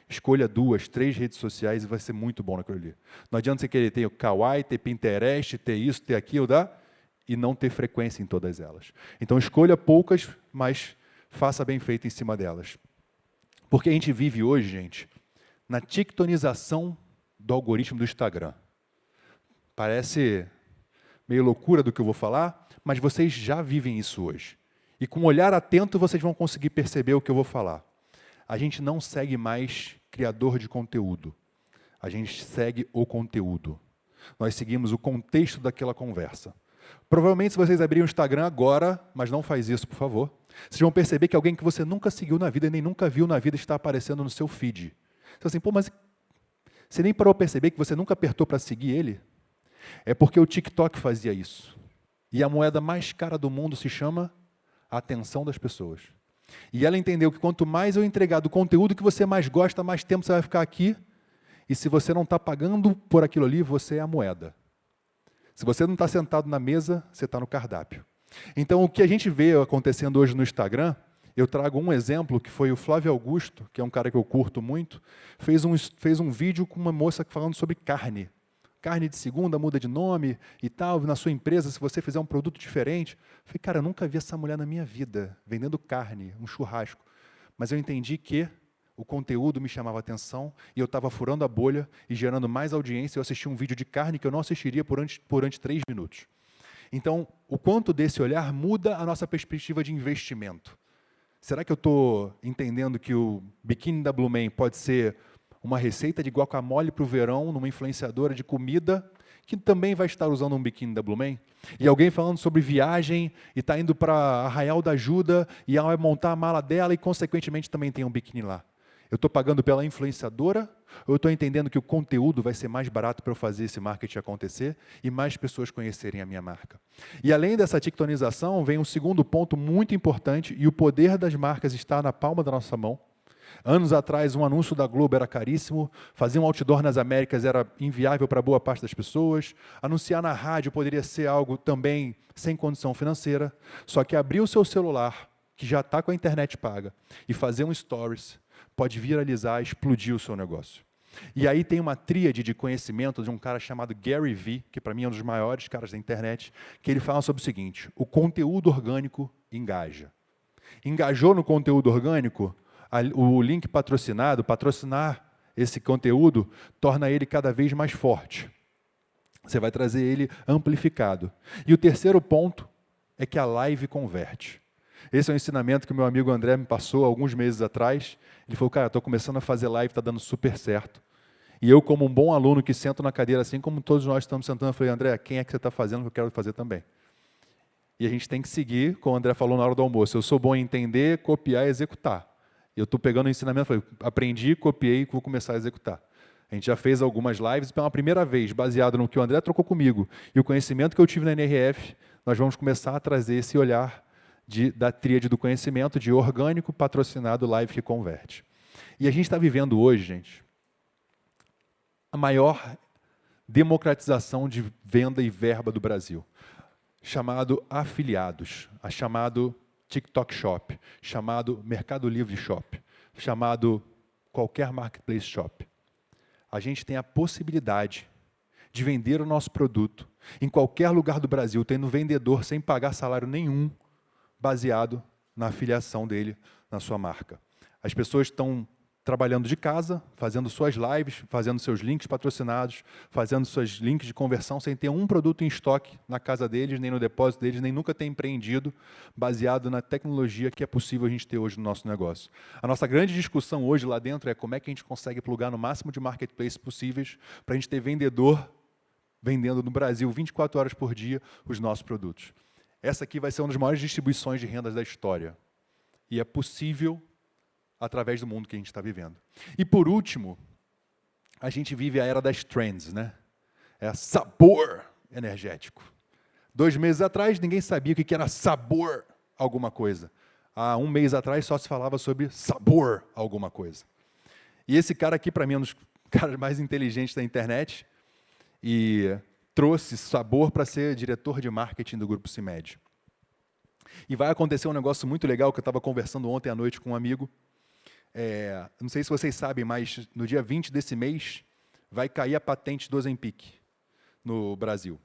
Escolha 2, 3 redes sociais e vai ser muito bom naquilo ali. Não adianta você querer ter o Kawaii, ter Pinterest, ter isso, ter aquilo, e não ter frequência em todas elas. Então, escolha poucas, mas faça bem feito em cima delas. Porque a gente vive hoje, gente, na tiktonização do algoritmo do Instagram. Parece meio loucura do que eu vou falar, mas vocês já vivem isso hoje. E com um olhar atento, vocês vão conseguir perceber o que eu vou falar. A gente não segue mais criador de conteúdo. A gente segue o conteúdo. Nós seguimos o contexto daquela conversa. Provavelmente, se vocês abrirem o Instagram agora, mas não faz isso, por favor, vocês vão perceber que alguém que você nunca seguiu na vida, nem nunca viu na vida, está aparecendo no seu feed. Então, assim, pô, mas você nem parou a perceber que você nunca apertou para seguir ele? É porque o TikTok fazia isso. E a moeda mais cara do mundo se chama a atenção das pessoas. E ela entendeu que quanto mais eu entregar do conteúdo que você mais gosta, mais tempo você vai ficar aqui. E se você não está pagando por aquilo ali, você é a moeda. Se você não está sentado na mesa, você está no cardápio. Então, o que a gente vê acontecendo hoje no Instagram, eu trago um exemplo, que foi o Flávio Augusto, que é um cara que eu curto muito, fez um vídeo com uma moça falando sobre carne. Carne de segunda muda de nome e tal, na sua empresa, se você fizer um produto diferente. Eu falei, cara, eu nunca vi essa mulher na minha vida, vendendo carne, um churrasco. Mas eu entendi que o conteúdo me chamava atenção e eu estava furando a bolha e gerando mais audiência. Eu assisti um vídeo de carne que eu não assistiria durante 3 minutos. Então, o quanto desse olhar muda a nossa perspectiva de investimento. Será que eu estou entendendo que o biquíni da Blumen pode ser uma receita de guacamole para o verão, numa influenciadora de comida, que também vai estar usando um biquíni da Blumen? E alguém falando sobre viagem, e está indo para Arraial da Ajuda, e ela vai montar a mala dela, e consequentemente também tem um biquíni lá. Eu estou pagando pela influenciadora, ou eu estou entendendo que o conteúdo vai ser mais barato para eu fazer esse marketing acontecer, e mais pessoas conhecerem a minha marca? E além dessa tiktonização, vem um segundo ponto muito importante, e o poder das marcas está na palma da nossa mão. Anos atrás, um anúncio da Globo era caríssimo, fazer um outdoor nas Américas era inviável para boa parte das pessoas, anunciar na rádio poderia ser algo também sem condição financeira, só que abrir o seu celular, que já está com a internet paga, e fazer um stories, pode viralizar, explodir o seu negócio. E aí tem uma tríade de conhecimento de um cara chamado Gary Vee, que para mim é um dos maiores caras da internet, que ele fala sobre o seguinte: o conteúdo orgânico engaja. Engajou no conteúdo orgânico? O link patrocinado, patrocinar esse conteúdo, torna ele cada vez mais forte. Você vai trazer ele amplificado. E o terceiro ponto é que a live converte. Esse é um ensinamento que o meu amigo André me passou alguns meses atrás. Ele falou, cara, estou começando a fazer live, está dando super certo. E eu, como um bom aluno que sento na cadeira, assim como todos nós estamos sentando, eu falei, André, quem é que você está fazendo que eu quero fazer também? E a gente tem que seguir, como o André falou na hora do almoço, eu sou bom em entender, copiar e executar. Eu estou pegando o ensinamento, falei, aprendi, copiei, vou começar a executar. A gente já fez algumas lives, pela primeira vez, baseado no que o André trocou comigo e o conhecimento que eu tive na NRF, nós vamos começar a trazer esse olhar da tríade do conhecimento, de orgânico, patrocinado, live que converte. E a gente está vivendo hoje, gente, a maior democratização de venda e verba do Brasil, chamado afiliados, chamado TikTok Shop, chamado Mercado Livre Shop. chamado qualquer marketplace shop. A gente tem a possibilidade de vender o nosso produto em qualquer lugar do Brasil, tendo vendedor sem pagar salário nenhum, baseado na afiliação dele na sua marca. As pessoas estão trabalhando de casa, fazendo suas lives, fazendo seus links patrocinados, fazendo seus links de conversão sem ter um produto em estoque na casa deles, nem no depósito deles, nem nunca ter empreendido, baseado na tecnologia que é possível a gente ter hoje no nosso negócio. A nossa grande discussão hoje lá dentro é como é que a gente consegue plugar no máximo de marketplaces possíveis para a gente ter vendedor vendendo no Brasil 24 horas por dia os nossos produtos. Essa aqui vai ser uma das maiores distribuições de rendas da história. E é possível através do mundo que a gente está vivendo. E por último, a gente vive a era das trends, né? É sabor energético. 2 meses atrás, ninguém sabia o que era sabor alguma coisa. Há 1 mês atrás, só se falava sobre sabor alguma coisa. E esse cara aqui, para mim, é um dos caras mais inteligentes da internet, e trouxe sabor para ser diretor de marketing do Grupo CIMED. E vai acontecer um negócio muito legal que eu estava conversando ontem à noite com um amigo. Não sei se vocês sabem, mas no dia 20 desse mês vai cair a patente do Ozempic no Brasil,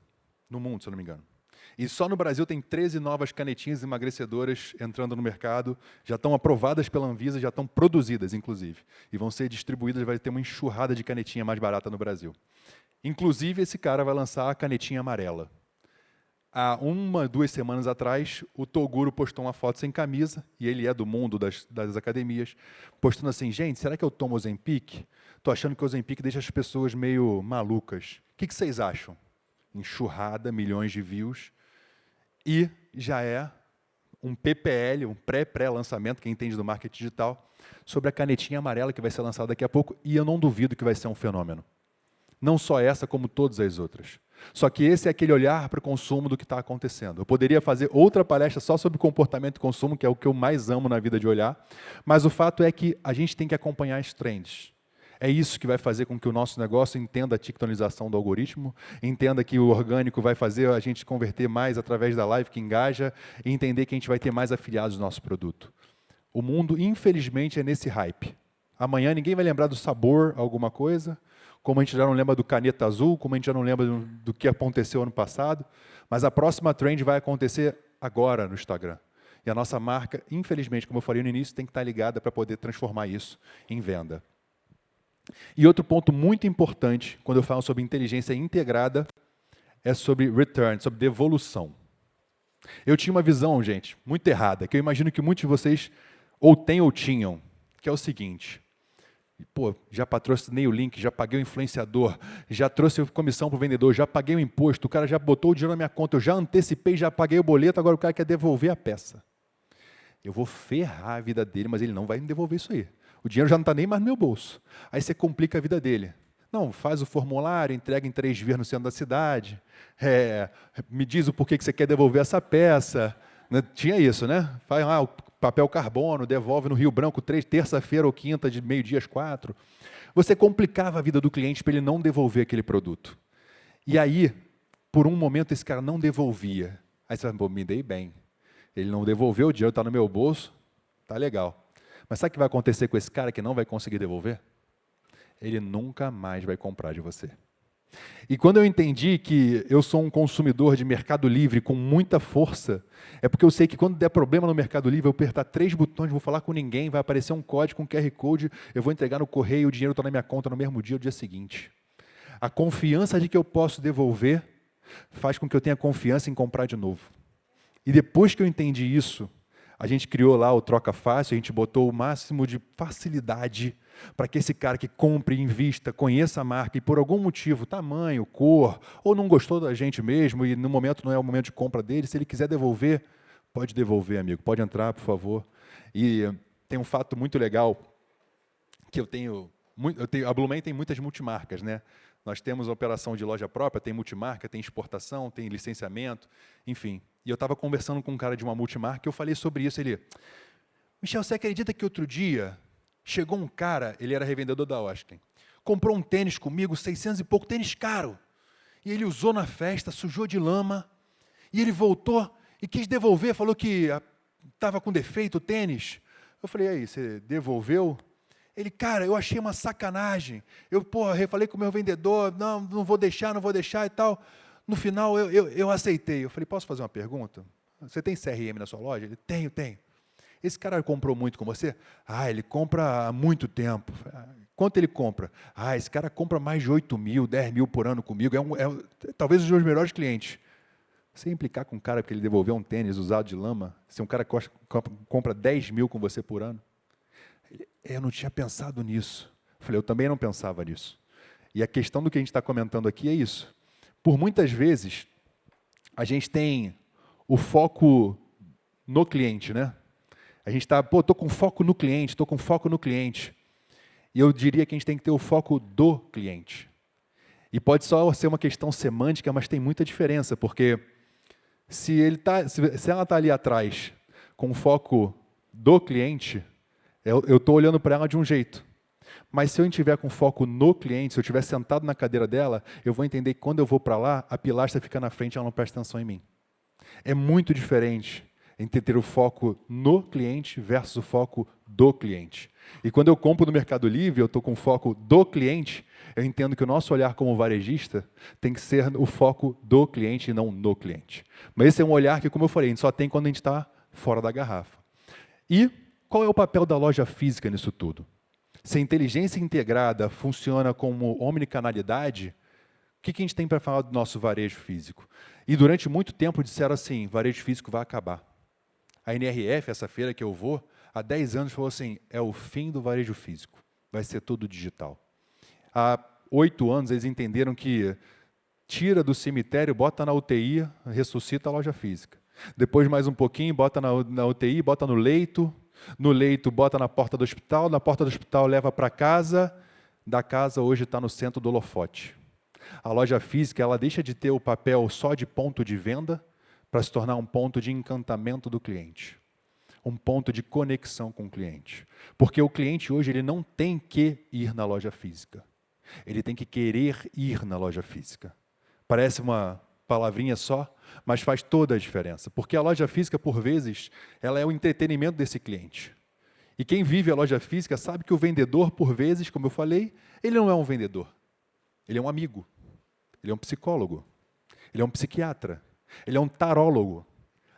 no mundo, se eu não me engano. E só no Brasil tem 13 novas canetinhas emagrecedoras entrando no mercado, já estão aprovadas pela Anvisa, já estão produzidas, inclusive, e vão ser distribuídas, vai ter uma enxurrada de canetinha mais barata no Brasil. Inclusive, esse cara vai lançar a canetinha amarela. Há 1, 2 semanas atrás, o Toguro postou uma foto sem camisa, e ele é do mundo das academias, postando assim, gente, será que eu tomo Ozempic? Estou achando que o Ozempic deixa as pessoas meio malucas. O que vocês acham? Enxurrada, milhões de views, e já é um PPL, um pré-lançamento, quem entende do marketing digital, sobre a canetinha amarela que vai ser lançada daqui a pouco, e eu não duvido que vai ser um fenômeno. Não só essa, como todas as outras. Só que esse é aquele olhar para o consumo do que está acontecendo. Eu poderia fazer outra palestra só sobre comportamento e consumo, que é o que eu mais amo na vida de olhar, mas o fato é que a gente tem que acompanhar as trends. É isso que vai fazer com que o nosso negócio entenda a tictonização do algoritmo, entenda que o orgânico vai fazer a gente converter mais através da live que engaja e entender que a gente vai ter mais afiliados no nosso produto. O mundo, infelizmente, é nesse hype. Amanhã ninguém vai lembrar do sabor alguma coisa, como a gente já não lembra do caneta azul, como a gente já não lembra do que aconteceu ano passado, mas a próxima trend vai acontecer agora no Instagram. E a nossa marca, infelizmente, como eu falei no início, tem que estar ligada para poder transformar isso em venda. E outro ponto muito importante, quando eu falo sobre inteligência integrada, é sobre return, sobre devolução. Eu tinha uma visão, gente, muito errada, que eu imagino que muitos de vocês ou têm ou tinham, que é o seguinte: pô, já patrocinei o link, já paguei o influenciador, já trouxe comissão para o vendedor, já paguei o imposto, o cara já botou o dinheiro na minha conta, eu já antecipei, já paguei o boleto, agora o cara quer devolver a peça. Eu vou ferrar a vida dele, mas ele não vai me devolver isso aí. O dinheiro já não está nem mais no meu bolso. Aí você complica a vida dele. Não, faz o formulário, entrega em 3 dias no centro da cidade, me diz o porquê que você quer devolver essa peça. Tinha isso, né? Faz lá o papel carbono, devolve no Rio Branco, terça-feira ou quinta, de meio-dia às 4. Você complicava a vida do cliente para ele não devolver aquele produto. E aí, por um momento, esse cara não devolvia. Aí você fala, me dei bem. Ele não devolveu, o dinheiro está no meu bolso, tá legal. Mas sabe o que vai acontecer com esse cara que não vai conseguir devolver? Ele nunca mais vai comprar de você. E quando eu entendi que eu sou um consumidor de Mercado Livre com muita força, é porque eu sei que quando der problema no Mercado Livre, eu apertar 3 botões, não vou falar com ninguém, vai aparecer um código, um QR Code, eu vou entregar no correio, o dinheiro está na minha conta no mesmo dia, o dia seguinte. A confiança de que eu posso devolver faz com que eu tenha confiança em comprar de novo. E depois que eu entendi isso, a gente criou lá o Troca Fácil, a gente botou o máximo de facilidade para que esse cara que compre, invista, conheça a marca e por algum motivo, tamanho, cor, ou não gostou da gente mesmo e no momento não é o momento de compra dele, se ele quiser devolver, pode devolver, amigo, pode entrar, por favor. E tem um fato muito legal que a Blumen tem muitas multimarcas, né? Nós temos a operação de loja própria, tem multimarca, tem exportação, tem licenciamento, enfim. E eu estava conversando com um cara de uma multimarca e eu falei sobre isso. Ele, Michel, você acredita que outro dia chegou um cara, ele era revendedor da Osklen, comprou um tênis comigo, 600 e pouco, tênis caro. E ele usou na festa, sujou de lama, e ele voltou e quis devolver, falou que estava com defeito o tênis, Eu falei, aí, você devolveu? Ele, cara, eu achei uma sacanagem. Eu, falei com o meu vendedor, não vou deixar e tal. No final, eu aceitei. Eu falei, posso fazer uma pergunta? Você tem CRM na sua loja? Ele, tenho. Esse cara comprou muito com você? Ele compra há muito tempo. Quanto ele compra? Esse cara compra mais de 8 mil, 10 mil por ano comigo. Talvez os meus melhores clientes. Você implicar com um cara porque ele devolveu um tênis usado de lama, se um cara compra 10 mil com você por ano? Eu não tinha pensado nisso. Eu falei, eu também não pensava nisso. E a questão do que a gente está comentando aqui é isso. Por muitas vezes, a gente tem o foco no cliente, né? A gente está, estou com foco no cliente, E eu diria que a gente tem que ter o foco do cliente. E pode só ser uma questão semântica, mas tem muita diferença, porque se ela está ali atrás com o foco do cliente, eu estou olhando para ela de um jeito. Mas se eu estiver com foco no cliente, se eu estiver sentado na cadeira dela, eu vou entender que quando eu vou para lá, a pilastra fica na frente e ela não presta atenção em mim. É muito diferente entre ter o foco no cliente versus o foco do cliente. E quando eu compro no Mercado Livre, eu estou com o foco do cliente, eu entendo que o nosso olhar como varejista tem que ser o foco do cliente e não no cliente. Mas esse é um olhar que, como eu falei, a gente só tem quando a gente está fora da garrafa. E qual é o papel da loja física nisso tudo? Se a inteligência integrada funciona como omnicanalidade, o que a gente tem para falar do nosso varejo físico? E durante muito tempo disseram assim, varejo físico vai acabar. A NRF, essa feira que eu vou, há 10 anos falou assim, é o fim do varejo físico, vai ser tudo digital. Há 8 anos eles entenderam que tira do cemitério, bota na UTI, ressuscita a loja física. Depois mais um pouquinho, bota na UTI, bota no leito bota na porta do hospital leva para casa, da casa hoje está no centro do holofote. A loja física ela deixa de ter o papel só de ponto de venda para se tornar um ponto de encantamento do cliente, um ponto de conexão com o cliente. Porque o cliente hoje ele não tem que ir na loja física, ele tem que querer ir na loja física. Parece uma palavrinha só, mas faz toda a diferença, porque a loja física, por vezes, ela é o entretenimento desse cliente. E quem vive a loja física sabe que o vendedor, por vezes, como eu falei, ele não é um vendedor, ele é um amigo, ele é um psicólogo, ele é um psiquiatra, ele é um tarólogo.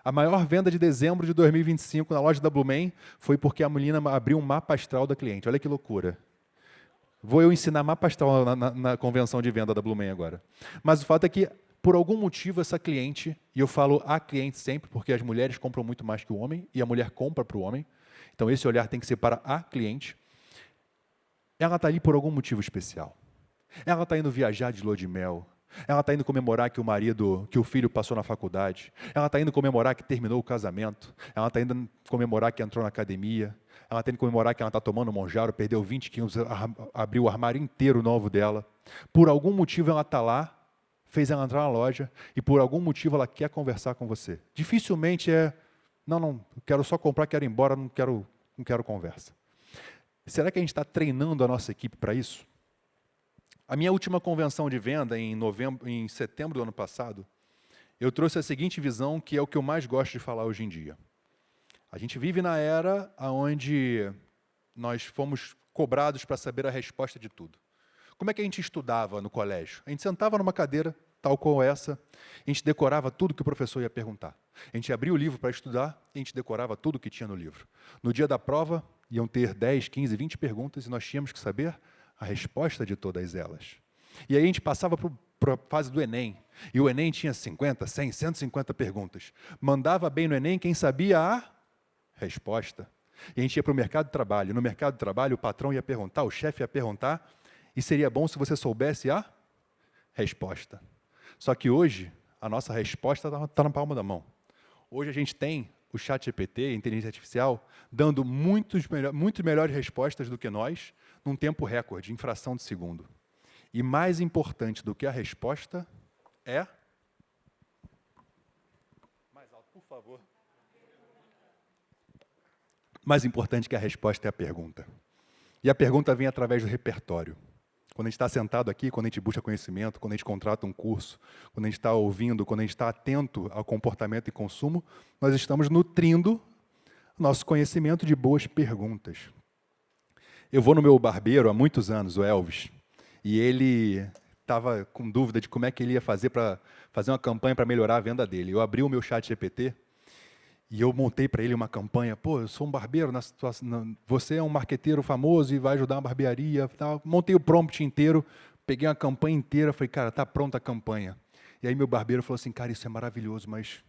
A maior venda de dezembro de 2025 na loja da Blumen foi porque a menina abriu um mapa astral da cliente. Olha que loucura. Vou eu ensinar mapa astral na convenção de venda da Blumen agora. Mas o fato é que, por algum motivo, essa cliente, e eu falo a cliente sempre, porque as mulheres compram muito mais que o homem, e a mulher compra para o homem, então esse olhar tem que ser para a cliente, ela está ali por algum motivo especial. Ela está indo viajar de lua de mel, ela está indo comemorar que o filho passou na faculdade, ela está indo comemorar que terminou o casamento, ela está indo comemorar que entrou na academia, ela está indo comemorar que ela está tomando Monjaro, perdeu 20 quilos, abriu o armário inteiro novo dela. Por algum motivo ela está lá, fez ela entrar na loja, e por algum motivo ela quer conversar com você. Dificilmente não, quero só comprar, quero ir embora, não quero conversa. Será que a gente está treinando a nossa equipe para isso? A minha última convenção de venda, em setembro do ano passado, eu trouxe a seguinte visão, que é o que eu mais gosto de falar hoje em dia. A gente vive na era onde nós fomos cobrados para saber a resposta de tudo. Como é que a gente estudava no colégio? A gente sentava numa cadeira, tal qual essa, a gente decorava tudo que o professor ia perguntar. A gente abria o livro para estudar e a gente decorava tudo o que tinha no livro. No dia da prova, iam ter 10, 15, 20 perguntas e nós tínhamos que saber a resposta de todas elas. E aí a gente passava para a fase do Enem, e o Enem tinha 50, 100, 150 perguntas. Mandava bem no Enem quem sabia a resposta. E a gente ia para o mercado de trabalho. No mercado de trabalho, o patrão ia perguntar, o chefe ia perguntar, e seria bom se você soubesse a resposta. Só que hoje, a nossa resposta está na palma da mão. Hoje a gente tem o ChatGPT, a inteligência artificial, dando muito melhores respostas do que nós, num tempo recorde, em fração de segundo. E mais importante do que a resposta é... Mais alto, por favor. Mais importante que a resposta é a pergunta. E a pergunta vem através do repertório. Quando a gente está sentado aqui, quando a gente busca conhecimento, quando a gente contrata um curso, quando a gente está ouvindo, quando a gente está atento ao comportamento e consumo, nós estamos nutrindo Nosso conhecimento de boas perguntas. Eu vou no meu barbeiro há muitos anos, o Elvis, e ele estava com dúvida de como é que ele ia fazer para fazer uma campanha para melhorar a venda dele. Eu abri o meu chat GPT e eu montei para ele uma campanha. Pô, eu sou um barbeiro, na situação, você é um marqueteiro famoso e vai ajudar uma barbearia. Tal. Montei o prompt inteiro, peguei uma campanha inteira, falei, cara, está pronta a campanha. E aí meu barbeiro falou assim, cara, isso é maravilhoso, mas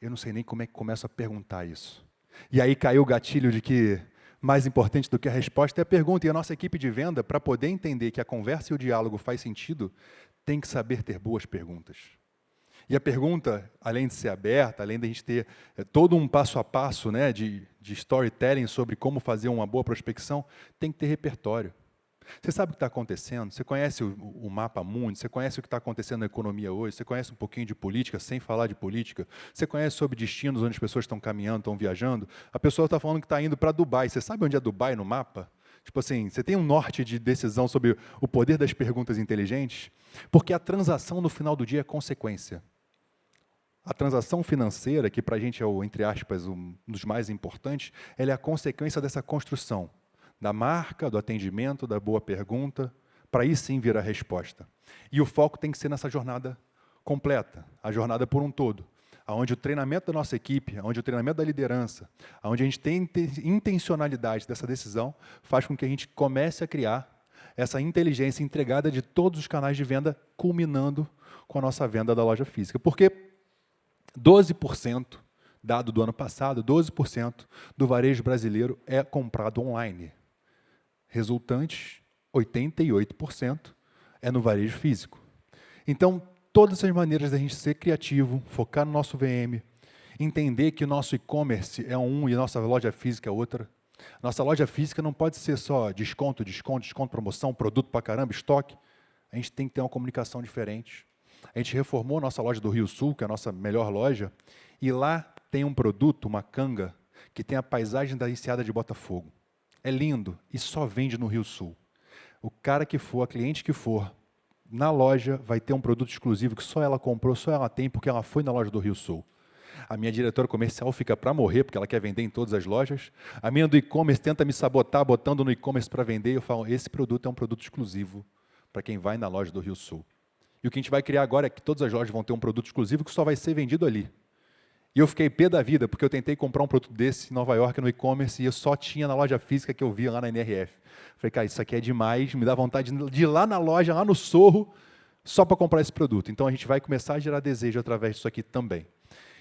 eu não sei nem como é que começo a perguntar isso. E aí caiu o gatilho de que mais importante do que a resposta é a pergunta. E a nossa equipe de venda, para poder entender que a conversa e o diálogo faz sentido, tem que saber ter boas perguntas. E a pergunta, além de ser aberta, além de a gente ter todo um passo a passo, né, de storytelling sobre como fazer uma boa prospecção, tem que ter repertório. Você sabe o que está acontecendo? Você conhece o mapa mundi? Você conhece o que está acontecendo na economia hoje? Você conhece um pouquinho de política, sem falar de política? Você conhece sobre destinos onde as pessoas estão caminhando, estão viajando? A pessoa está falando que está indo para Dubai. Você sabe onde é Dubai no mapa? Tipo assim, você tem um norte de decisão sobre o poder das perguntas inteligentes? Porque a transação no final do dia é consequência. A transação financeira, que para a gente é, entre aspas, um dos mais importantes, ela é a consequência dessa construção. Da marca, do atendimento, da boa pergunta, para aí sim vir a resposta. E o foco tem que ser nessa jornada completa, a jornada por um todo, onde o treinamento da nossa equipe, onde o treinamento da liderança, onde a gente tem intencionalidade dessa decisão, faz com que a gente comece a criar essa inteligência entregada de todos os canais de venda, culminando com a nossa venda da loja física. Porque 12%, dado do ano passado, 12% do varejo brasileiro é comprado online. Resultante, 88% é no varejo físico. Então, todas as maneiras da gente ser criativo, focar no nosso VM, entender que o nosso e-commerce é um e a nossa loja física é outra. Nossa loja física não pode ser só desconto, promoção, produto pra caramba, estoque. A gente tem que ter uma comunicação diferente. A gente reformou a nossa loja do Rio Sul, que é a nossa melhor loja, e lá tem um produto, uma canga, que tem a paisagem da Enseada de Botafogo. É lindo e só vende no Rio Sul. O cara que for, a cliente que for, na loja vai ter um produto exclusivo que só ela comprou, só ela tem, porque ela foi na loja do Rio Sul. A minha diretora comercial fica para morrer, porque ela quer vender em todas as lojas. A minha do e-commerce tenta me sabotar, botando no e-commerce para vender, e eu falo, esse produto é um produto exclusivo para quem vai na loja do Rio Sul. E o que a gente vai criar agora é que todas as lojas vão ter um produto exclusivo que só vai ser vendido ali. E eu fiquei pé da vida, porque eu tentei comprar um produto desse em Nova York, no e-commerce, e eu só tinha na loja física que eu via lá na NRF. Falei, cara, isso aqui é demais, me dá vontade de ir lá na loja, lá no Sorro, só para comprar esse produto. Então, a gente vai começar a gerar desejo através disso aqui também.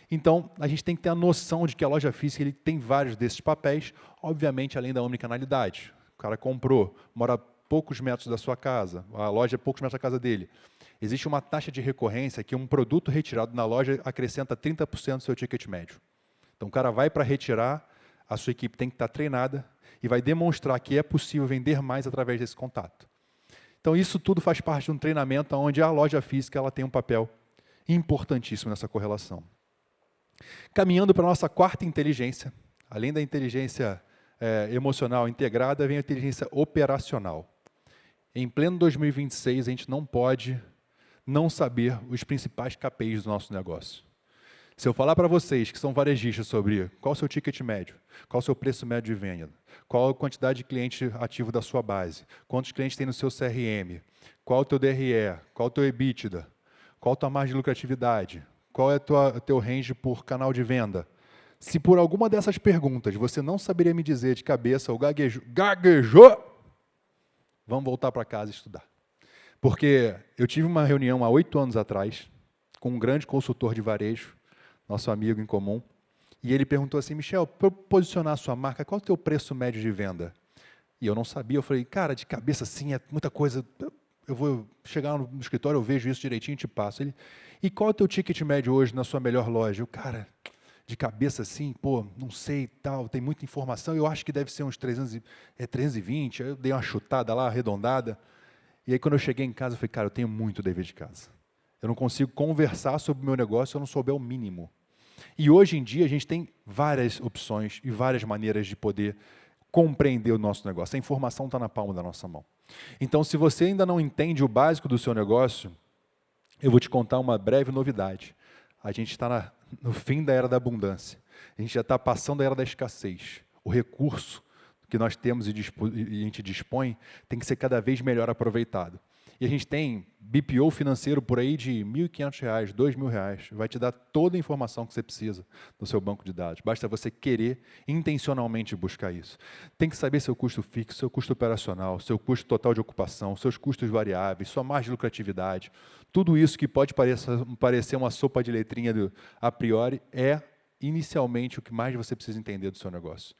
Então, a gente tem que ter a noção de que a loja física ele tem vários desses papéis, obviamente, além da omnicanalidade. O cara comprou, mora a poucos metros da sua casa, a loja é poucos metros da casa dele. Existe uma taxa de recorrência que um produto retirado na loja acrescenta 30% do seu ticket médio. Então, o cara vai para retirar, a sua equipe tem que estar treinada e vai demonstrar que é possível vender mais através desse contato. Então, isso tudo faz parte de um treinamento onde a loja física ela tem um papel importantíssimo nessa correlação. Caminhando para a nossa quarta inteligência, além da inteligência emocional integrada, vem a inteligência operacional. Em pleno 2026, a gente não pode não saber os principais KPIs do nosso negócio. Se eu falar para vocês que são varejistas sobre qual o seu ticket médio, qual o seu preço médio de venda, qual a quantidade de cliente ativo da sua base, quantos clientes tem no seu CRM, qual o teu DRE, qual o teu EBITDA, qual a tua margem de lucratividade, qual é o teu range por canal de venda. Se por alguma dessas perguntas você não saberia me dizer de cabeça ou gaguejou, vamos voltar para casa e estudar. Porque eu tive uma reunião há 8 anos atrás com um grande consultor de varejo, nosso amigo em comum, e ele perguntou assim, Michel, para eu posicionar a sua marca, qual é o teu preço médio de venda? E eu não sabia, eu falei, cara, de cabeça assim, é muita coisa, eu vou chegar no escritório, eu vejo isso direitinho e te passo. Ele, e qual é o teu ticket médio hoje na sua melhor loja? Eu, cara, de cabeça assim, pô, não sei, tal, tem muita informação, eu acho que deve ser uns 320, aí eu dei uma chutada lá, arredondada. E aí, quando eu cheguei em casa, eu falei, cara, eu tenho muito dever de casa. Eu não consigo conversar sobre o meu negócio se eu não souber o mínimo. E hoje em dia, a gente tem várias opções e várias maneiras de poder compreender o nosso negócio. A informação está na palma da nossa mão. Então, se você ainda não entende o básico do seu negócio, eu vou te contar uma breve novidade. A gente está no fim da era da abundância. A gente já está passando a era da escassez. O recurso que nós temos e a gente dispõe tem que ser cada vez melhor aproveitado. E a gente tem BPO financeiro por aí de R$ 1.500, R$ 2.000. Vai te dar toda a informação que você precisa no seu banco de dados. Basta você querer intencionalmente buscar isso. Tem que saber seu custo fixo, seu custo operacional, seu custo total de ocupação, seus custos variáveis, sua margem de lucratividade. Tudo isso que pode parecer uma sopa de letrinha a priori é, inicialmente, o que mais você precisa entender do seu negócio.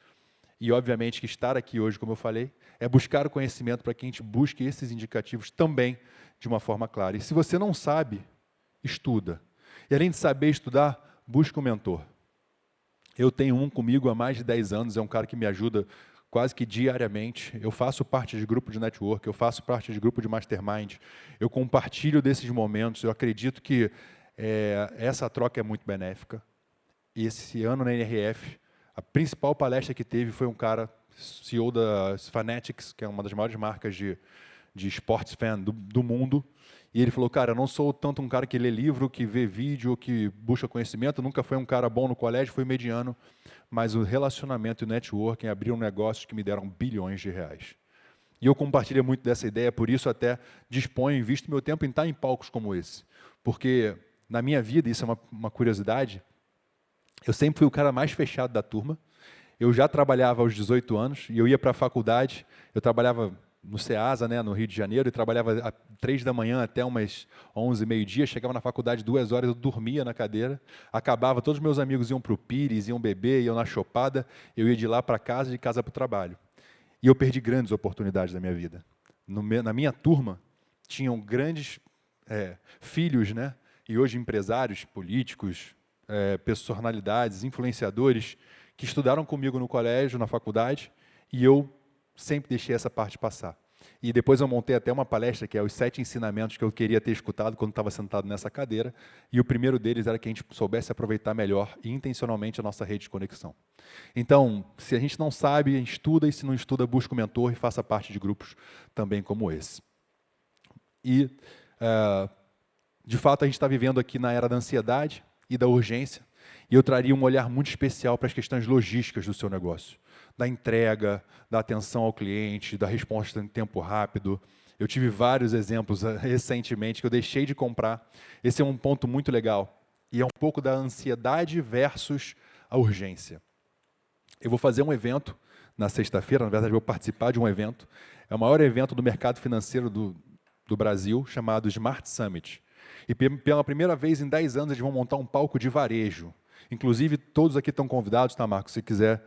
E, obviamente, que estar aqui hoje, como eu falei, é buscar o conhecimento para que a gente busque esses indicativos também de uma forma clara. E se você não sabe, estuda. E, além de saber estudar, busca um mentor. Eu tenho um comigo há mais de 10 anos, é um cara que me ajuda quase que diariamente. Eu faço parte de grupo de network, eu faço parte de grupo de mastermind, eu compartilho desses momentos, eu acredito que essa troca é muito benéfica. E esse ano na NRF, a principal palestra que teve foi um cara, CEO da Fanatics, que é uma das maiores marcas de sports fan do mundo, e ele falou, cara, eu não sou tanto um cara que lê livro, que vê vídeo, que busca conhecimento, nunca foi um cara bom no colégio, foi mediano, mas o relacionamento e o networking abriram negócios que me deram bilhões de reais. E eu compartilho muito dessa ideia, por isso até disponho, invisto meu tempo em estar em palcos como esse, porque na minha vida, isso é uma curiosidade, eu sempre fui o cara mais fechado da turma. Eu já trabalhava aos 18 anos e eu ia para a faculdade. Eu trabalhava no CEASA, né, no Rio de Janeiro, e trabalhava às 3 da manhã até umas 11, meio-dia. Chegava na faculdade 2 horas, eu dormia na cadeira. Acabava, todos os meus amigos iam para o Pires, iam beber, iam na chopada. Eu ia de lá para casa, de casa para o trabalho. E eu perdi grandes oportunidades da minha vida. Na minha turma, tinham grandes filhos, né, e hoje empresários, políticos, personalidades, influenciadores, que estudaram comigo no colégio, na faculdade, e eu sempre deixei essa parte passar. E depois eu montei até uma palestra, que é os 7 ensinamentos que eu queria ter escutado quando estava sentado nessa cadeira, e o primeiro deles era que a gente soubesse aproveitar melhor e intencionalmente a nossa rede de conexão. Então, se a gente não sabe, estuda, e se não estuda, busca um mentor e faça parte de grupos também como esse. E, de fato, a gente está vivendo aqui na era da ansiedade e da urgência, e eu traria um olhar muito especial para as questões logísticas do seu negócio, da entrega, da atenção ao cliente, da resposta em tempo rápido. Eu tive vários exemplos recentemente que eu deixei de comprar. Esse é um ponto muito legal, e é um pouco da ansiedade versus a urgência. Eu vou fazer um evento na sexta-feira, na verdade eu vou participar de um evento, é o maior evento do mercado financeiro do Brasil, chamado Smart Summit. E pela primeira vez em 10 anos eles vão montar um palco de varejo. Inclusive, todos aqui estão convidados, tá, Marcos? Se quiser,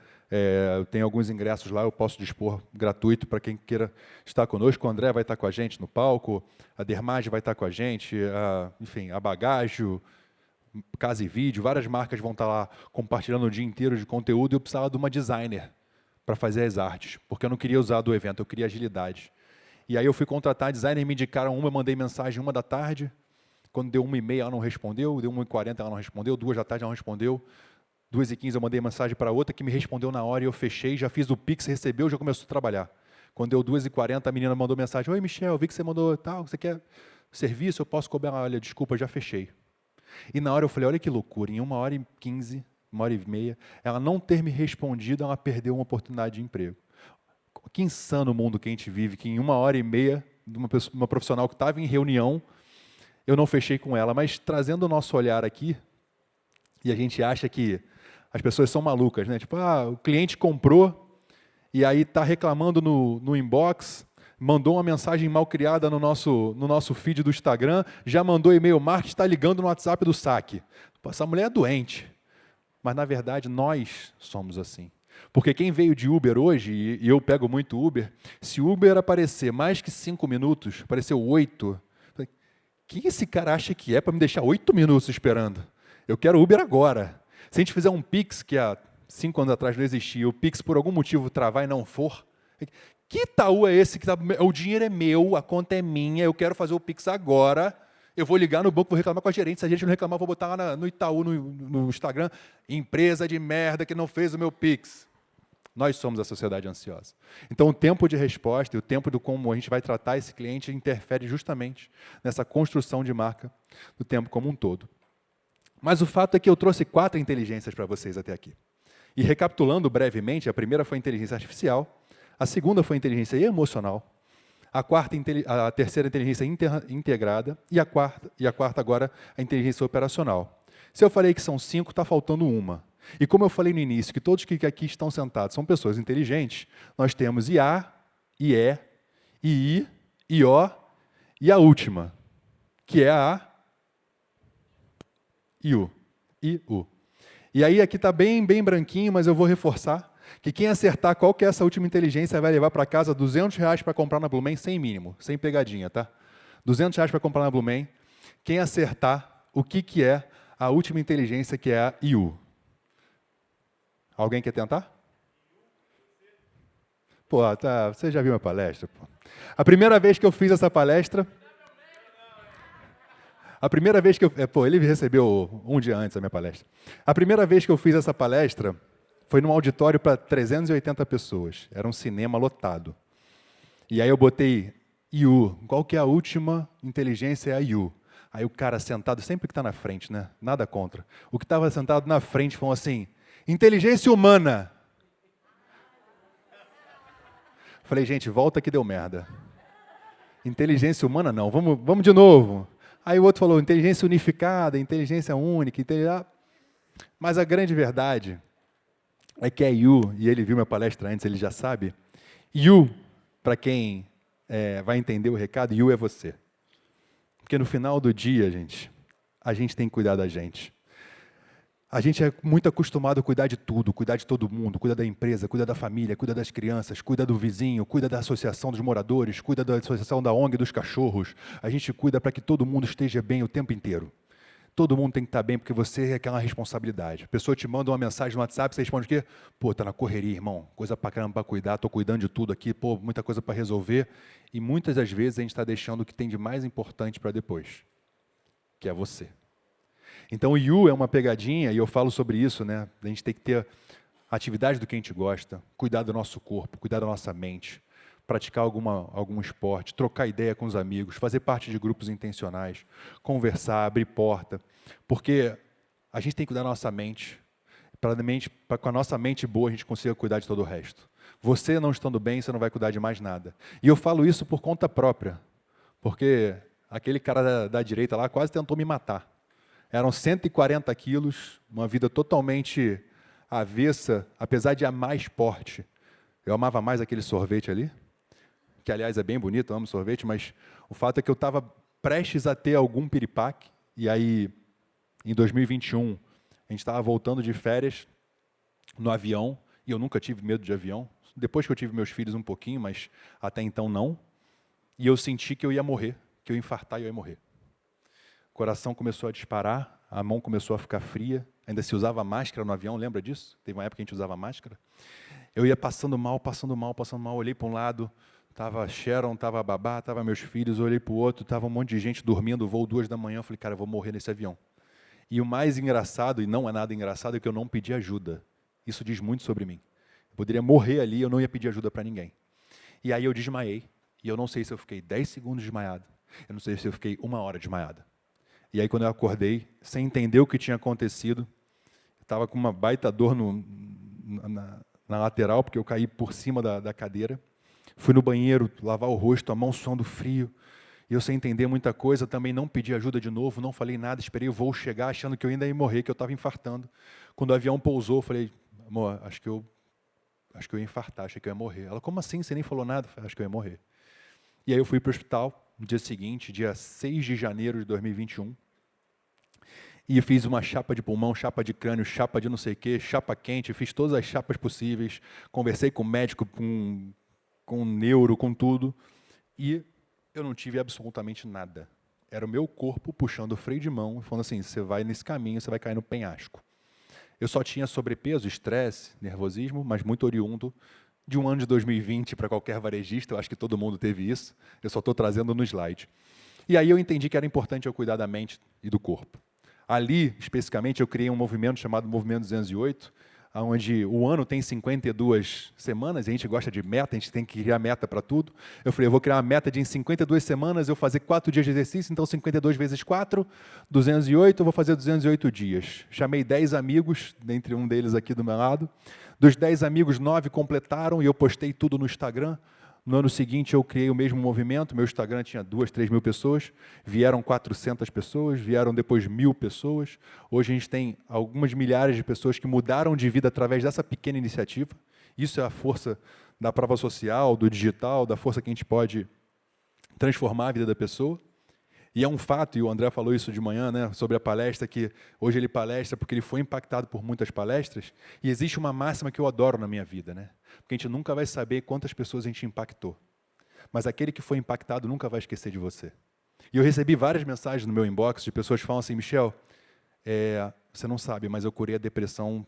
tem alguns ingressos lá, eu posso dispor gratuito para quem queira estar conosco. O André vai estar com a gente no palco, a Dermage vai estar com a gente, enfim, a Bagagio, Casa e Vídeo, várias marcas vão estar lá compartilhando o dia inteiro de conteúdo, e eu precisava de uma designer para fazer as artes, porque eu não queria usar do evento, eu queria agilidade. E aí eu fui contratar a designer, me indicaram uma, eu mandei mensagem 1 da tarde, quando deu 1h30 ela não respondeu, deu 1h40 ela não respondeu, 2 da tarde ela não respondeu, 2h15 eu mandei mensagem para outra que me respondeu na hora e eu fechei, já fiz o Pix, recebeu, já começou a trabalhar. Quando deu 2h40 a menina mandou mensagem, oi Michel, eu vi que você mandou tal, você quer serviço, eu posso cobrar? Olha, desculpa, já fechei. E na hora eu falei, olha que loucura, em 1h15, 1h30, ela não ter me respondido, ela perdeu uma oportunidade de emprego. Que insano o mundo que a gente vive, que em 1h30, uma profissional que estava em reunião, eu não fechei com ela, mas trazendo o nosso olhar aqui, e a gente acha que as pessoas são malucas, né? Tipo, o cliente comprou, e aí está reclamando no inbox, mandou uma mensagem mal criada no nosso feed do Instagram, já mandou e-mail marketing, está ligando no WhatsApp do saque. Essa mulher é doente. Mas, na verdade, nós somos assim. Porque quem veio de Uber hoje, e eu pego muito Uber, se o Uber aparecer mais que 5 minutos, apareceu 8, quem esse cara acha que é para me deixar 8 minutos esperando? Eu quero Uber agora. Se a gente fizer um Pix, que há 5 anos atrás não existia, o Pix por algum motivo travar e não for, que Itaú é esse? O dinheiro é meu, a conta é minha, eu quero fazer o Pix agora, eu vou ligar no banco, vou reclamar com a gerente, se a gente não reclamar, eu vou botar lá no Itaú, no Instagram, empresa de merda que não fez o meu Pix. Nós somos a sociedade ansiosa. Então, o tempo de resposta e o tempo do como a gente vai tratar esse cliente interfere justamente nessa construção de marca do tempo como um todo. Mas o fato é que eu trouxe 4 inteligências para vocês até aqui. E recapitulando brevemente, a primeira foi a inteligência artificial, a segunda foi a inteligência emocional, a terceira a inteligência integrada e a quarta agora a inteligência operacional. Se eu falei que são 5, está faltando uma. E como eu falei no início, que todos que aqui estão sentados são pessoas inteligentes, nós temos IA, IE, II, IO e a última, que é a IU. E aí aqui está bem branquinho, mas eu vou reforçar que quem acertar qual que é essa última inteligência vai levar para casa R$200 para comprar na Blumen sem mínimo, sem pegadinha, tá? R$200 para comprar na Blumen. Quem acertar o que é a última inteligência, que é a IU. Alguém quer tentar? Pô, tá, você já viu minha palestra? Pô. A primeira vez que eu fiz essa palestra... ele recebeu um dia antes da minha palestra. A primeira vez que eu fiz essa palestra foi num auditório para 380 pessoas. Era um cinema lotado. E aí eu botei IU. Qual que é a última inteligência? É a IU. Aí o cara sentado, sempre que está na frente, né? Nada contra. O que estava sentado na frente falou assim, inteligência humana. Falei, gente, volta que deu merda. Inteligência humana não, vamos de novo. Aí o outro falou, inteligência unificada, inteligência única, Mas a grande verdade é que é IU, e ele viu minha palestra antes, ele já sabe. IU, para quem vai entender o recado, IU é você. Porque no final do dia, gente, a gente tem que cuidar da gente. A gente é muito acostumado a cuidar de tudo, cuidar de todo mundo, cuidar da empresa, cuidar da família, cuidar das crianças, cuidar do vizinho, cuidar da associação dos moradores, cuidar da associação da ONG dos cachorros. A gente cuida para que todo mundo esteja bem o tempo inteiro. Todo mundo tem que estar bem, porque você é aquela responsabilidade. A pessoa te manda uma mensagem no WhatsApp, você responde o quê? Pô, tá na correria, irmão. Coisa pra caramba para cuidar, tô cuidando de tudo aqui, pô, muita coisa para resolver. E muitas das vezes a gente está deixando o que tem de mais importante para depois, que é você. Então o IU é uma pegadinha, e eu falo sobre isso, né? A gente tem que ter atividade do que a gente gosta, cuidar do nosso corpo, cuidar da nossa mente, praticar algum esporte, trocar ideia com os amigos, fazer parte de grupos intencionais, conversar, abrir porta, porque a gente tem que cuidar da nossa mente, para com a nossa mente boa a gente consiga cuidar de todo o resto. Você não estando bem, você não vai cuidar de mais nada. E eu falo isso por conta própria, porque aquele cara da direita lá quase tentou me matar. Eram 140 quilos, uma vida totalmente avessa, apesar de amar esporte. Eu amava mais aquele sorvete ali, que aliás é bem bonito, eu amo sorvete, mas o fato é que eu estava prestes a ter algum piripaque, e aí, em 2021, a gente estava voltando de férias no avião, e eu nunca tive medo de avião, depois que eu tive meus filhos um pouquinho, mas até então não, e eu senti que eu ia morrer, que eu ia infartar e eu ia morrer. O coração começou a disparar, a mão começou a ficar fria, ainda se usava máscara no avião, lembra disso? Teve uma época que a gente usava máscara. Eu ia passando mal, olhei para um lado, estava Sharon, estava a babá, estava meus filhos, olhei para o outro, estava um monte de gente dormindo, voo 2 da manhã, eu falei, cara, eu vou morrer nesse avião. E o mais engraçado, e não é nada engraçado, é que eu não pedi ajuda. Isso diz muito sobre mim. Eu poderia morrer ali, eu não ia pedir ajuda para ninguém. E aí eu desmaiei, e eu não sei se eu fiquei 10 segundos desmaiado, eu não sei se eu fiquei 1 hora desmaiado. E aí, quando eu acordei, sem entender o que tinha acontecido, estava com uma baita dor na lateral, porque eu caí por cima da cadeira. Fui no banheiro lavar o rosto, a mão suando frio. E eu, sem entender muita coisa, também não pedi ajuda de novo, não falei nada, esperei o voo chegar, achando que eu ainda ia morrer, que eu estava infartando. Quando o avião pousou, eu falei, amor, acho que eu ia infartar, achei que eu ia morrer. Ela, como assim? Você nem falou nada? Eu falei, acho que eu ia morrer. E aí eu fui para o hospital, no dia seguinte, dia 6 de janeiro de 2021, e fiz uma chapa de pulmão, chapa de crânio, chapa de não sei o quê, chapa quente, fiz todas as chapas possíveis, conversei com o médico, com o neuro, com tudo, e eu não tive absolutamente nada. Era o meu corpo puxando o freio de mão, falando assim, você vai nesse caminho, você vai cair no penhasco. Eu só tinha sobrepeso, estresse, nervosismo, mas muito oriundo de um ano de 2020 para qualquer varejista, eu acho que todo mundo teve isso, eu só estou trazendo no slide. E aí eu entendi que era importante eu cuidar da mente e do corpo. Ali, especificamente, eu criei um movimento chamado Movimento 208, onde o ano tem 52 semanas, e a gente gosta de meta, a gente tem que criar meta para tudo. Eu falei, eu vou criar uma meta de em 52 semanas eu fazer 4 dias de exercício, então 52 vezes 4, 208, eu vou fazer 208 dias. Chamei 10 amigos, dentre um deles aqui do meu lado. Dos 10 amigos, 9 completaram e eu postei tudo no Instagram. No ano seguinte, eu criei o mesmo movimento, meu Instagram tinha 2, 3 mil pessoas, vieram 400 pessoas, vieram depois 1.000 pessoas. Hoje a gente tem algumas milhares de pessoas que mudaram de vida através dessa pequena iniciativa. Isso é a força da prova social, do digital, da força que a gente pode transformar a vida da pessoa. E é um fato, e o André falou isso de manhã, né, sobre a palestra, que hoje ele palestra porque ele foi impactado por muitas palestras, e existe uma máxima que eu adoro na minha vida, né, porque a gente nunca vai saber quantas pessoas a gente impactou, mas aquele que foi impactado nunca vai esquecer de você. E eu recebi várias mensagens no meu inbox de pessoas que falam assim, Michel, você não sabe, mas eu curei a depressão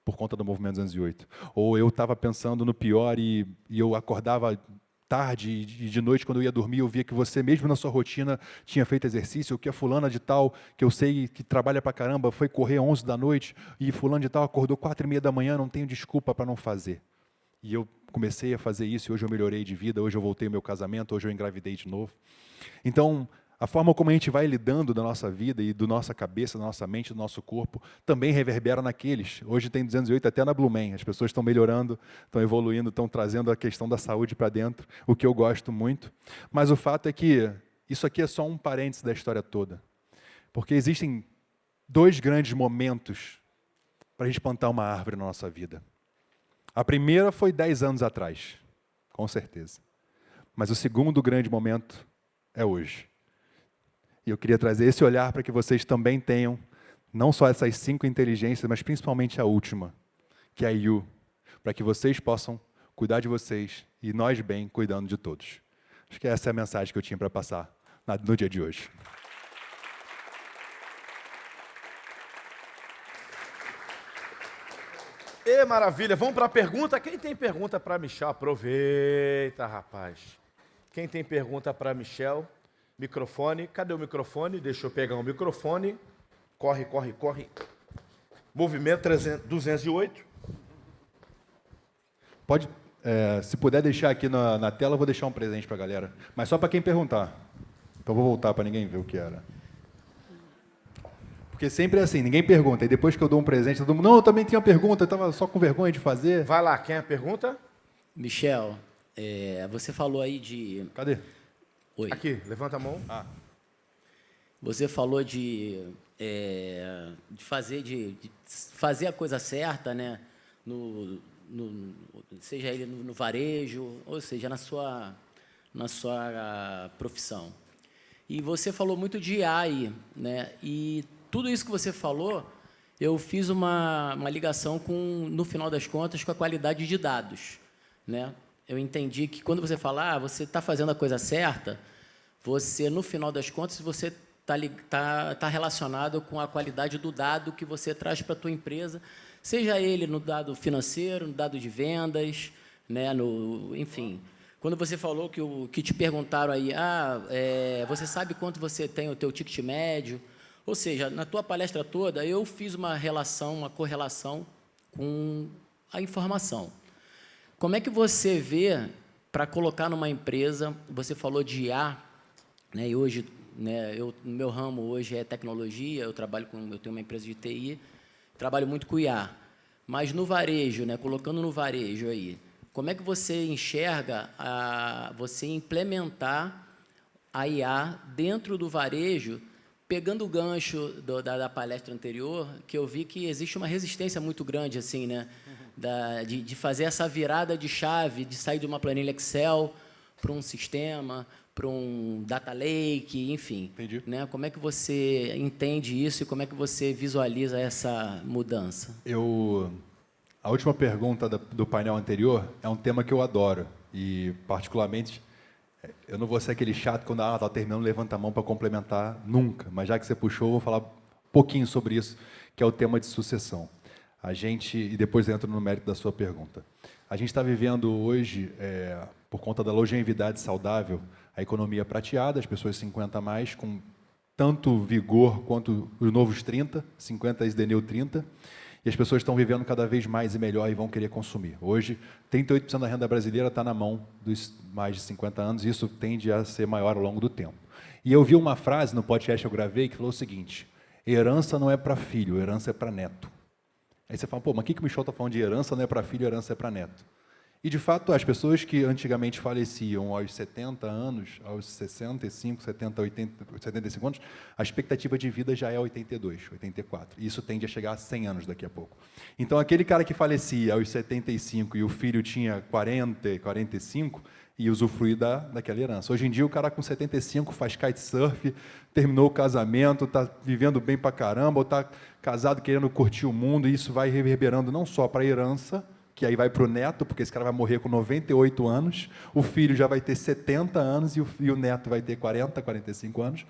por conta do Movimento 208. Ou eu estava pensando no pior e eu acordava tarde e de noite, quando eu ia dormir, eu via que você, mesmo na sua rotina, tinha feito exercício, ou que a fulana de tal, que eu sei que trabalha pra caramba, foi correr 11 da noite, e fulano de tal acordou 4:30 da manhã, não tenho desculpa para não fazer. E eu comecei a fazer isso, e hoje eu melhorei de vida, hoje eu voltei ao meu casamento, hoje eu engravidei de novo. Então, a forma como a gente vai lidando da nossa vida e da nossa cabeça, da nossa mente, do nosso corpo, também reverbera naqueles. Hoje tem 208 até na Blumen. As pessoas estão melhorando, estão evoluindo, estão trazendo a questão da saúde para dentro, o que eu gosto muito. Mas o fato é que isso aqui é só um parênteses da história toda. Porque existem 2 grandes momentos para a gente plantar uma árvore na nossa vida. A primeira foi 10 anos atrás, com certeza. Mas o segundo grande momento é hoje. E eu queria trazer esse olhar para que vocês também tenham, não só essas 5 inteligências, mas principalmente a última, que é a You, para que vocês possam cuidar de vocês e nós bem cuidando de todos. Acho que essa é a mensagem que eu tinha para passar no dia de hoje. Maravilha, vamos para a pergunta. Quem tem pergunta para Michel? Aproveita, rapaz. Quem tem pergunta para Michel? Microfone, cadê o microfone? Deixa eu pegar o microfone. Corre, corre, corre. Movimento 208. Pode, se puder deixar aqui na tela, eu vou deixar um presente para a galera. Mas só para quem perguntar. Então vou voltar para ninguém ver o que era. Porque sempre é assim, ninguém pergunta. E depois que eu dou um presente, todo mundo, não, eu também tinha uma pergunta, eu estava só com vergonha de fazer. Vai lá, quem é a pergunta? Michel, você falou aí de... Cadê? Oi. Aqui, levanta a mão. Você falou de fazer a coisa certa, né? Seja ele no varejo, ou seja, na sua profissão. E você falou muito de AI, né? E tudo isso que você falou, eu fiz uma ligação com, no final das contas, com a qualidade de dados, né? Eu entendi que quando você fala, você está fazendo a coisa certa, você, no final das contas, você está relacionado com a qualidade do dado que você traz para a tua empresa, seja ele no dado financeiro, no dado de vendas, né, enfim. Quando você falou que te perguntaram aí, você sabe quanto você tem o teu ticket médio? Ou seja, na tua palestra toda, eu fiz uma correlação com a informação. Como é que você vê, para colocar numa empresa, você falou de IA, né, e hoje, né, no meu ramo hoje é tecnologia, eu tenho uma empresa de TI, trabalho muito com IA, mas no varejo, né, colocando no varejo aí, como é que você enxerga você implementar a IA dentro do varejo, pegando o gancho da palestra anterior, que eu vi que existe uma resistência muito grande, assim, né, de fazer essa virada de chave, de sair de uma planilha Excel para um sistema, para um data lake, enfim. Entendi. Né? Como é que você entende isso e como é que você visualiza essa mudança? A última pergunta do painel anterior é um tema que eu adoro e, particularmente, eu não vou ser aquele chato quando está terminando, levanta a mão para complementar, nunca. Mas já que você puxou, eu vou falar um pouquinho sobre isso, que é o tema de sucessão. E depois entro no mérito da sua pergunta. A gente está vivendo hoje, por conta da longevidade saudável, a economia prateada, as pessoas 50 a mais, com tanto vigor quanto os novos 30, 50 is the new 30. E as pessoas estão vivendo cada vez mais e melhor e vão querer consumir. Hoje, 38% da renda brasileira está na mão dos mais de 50 anos e isso tende a ser maior ao longo do tempo. E eu vi uma frase no podcast que eu gravei que falou o seguinte: herança não é para filho, herança é para neto. Aí você fala, pô, mas o que o Michel está falando de herança não é para filho, herança é para neto? E, de fato, as pessoas que antigamente faleciam aos 70 anos, aos 65, 70, 80, 75 anos, a expectativa de vida já é 82, 84. E isso tende a chegar a 100 anos daqui a pouco. Então, aquele cara que falecia aos 75 e o filho tinha 40, 45, ia usufruir daquela herança. Hoje em dia, o cara com 75 faz kitesurf, terminou o casamento, está vivendo bem pra caramba, ou está casado querendo curtir o mundo, e isso vai reverberando não só para a herança, que aí vai para o neto, porque esse cara vai morrer com 98 anos, o filho já vai ter 70 anos e o neto vai ter 40, 45 anos.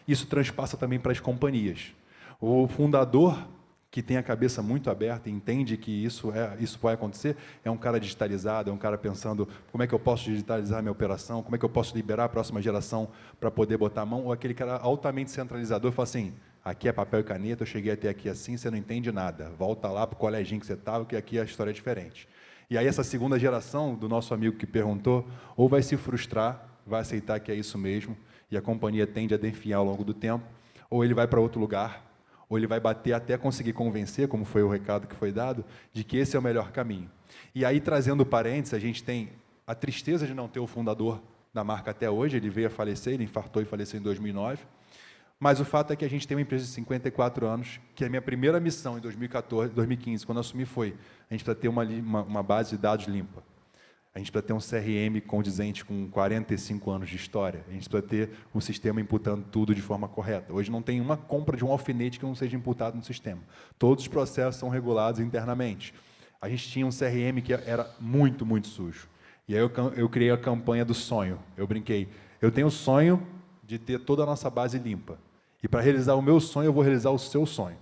Isso transpassa também para as companhias. O fundador, que tem a cabeça muito aberta e entende que isso vai acontecer, é um cara digitalizado, é um cara pensando como é que eu posso digitalizar minha operação, como é que eu posso liberar a próxima geração para poder botar a mão, ou aquele cara altamente centralizador fala assim, aqui é papel e caneta, eu cheguei até aqui assim, você não entende nada, volta lá para o coleginho que você estava, que aqui a história é diferente. E aí essa segunda geração do nosso amigo que perguntou, ou vai se frustrar, vai aceitar que é isso mesmo, e a companhia tende a definhar ao longo do tempo, ou ele vai para outro lugar, ou ele vai bater até conseguir convencer, como foi o recado que foi dado, de que esse é o melhor caminho. E aí, trazendo parênteses, a gente tem a tristeza de não ter o fundador da marca até hoje, ele veio a falecer, ele infartou e faleceu em 2009, mas o fato é que a gente tem uma empresa de 54 anos, que a minha primeira missão em 2015, quando eu assumi, foi a gente precisa ter uma base de dados limpa. A gente precisa ter um CRM condizente com 45 anos de história. A gente precisa ter um sistema imputando tudo de forma correta. Hoje não tem uma compra de um alfinete que não seja imputado no sistema. Todos os processos são regulados internamente. A gente tinha um CRM que era muito, muito sujo. E aí eu criei a campanha do sonho. Eu brinquei. Eu tenho o sonho de ter toda a nossa base limpa. E para realizar o meu sonho, eu vou realizar o seu sonho.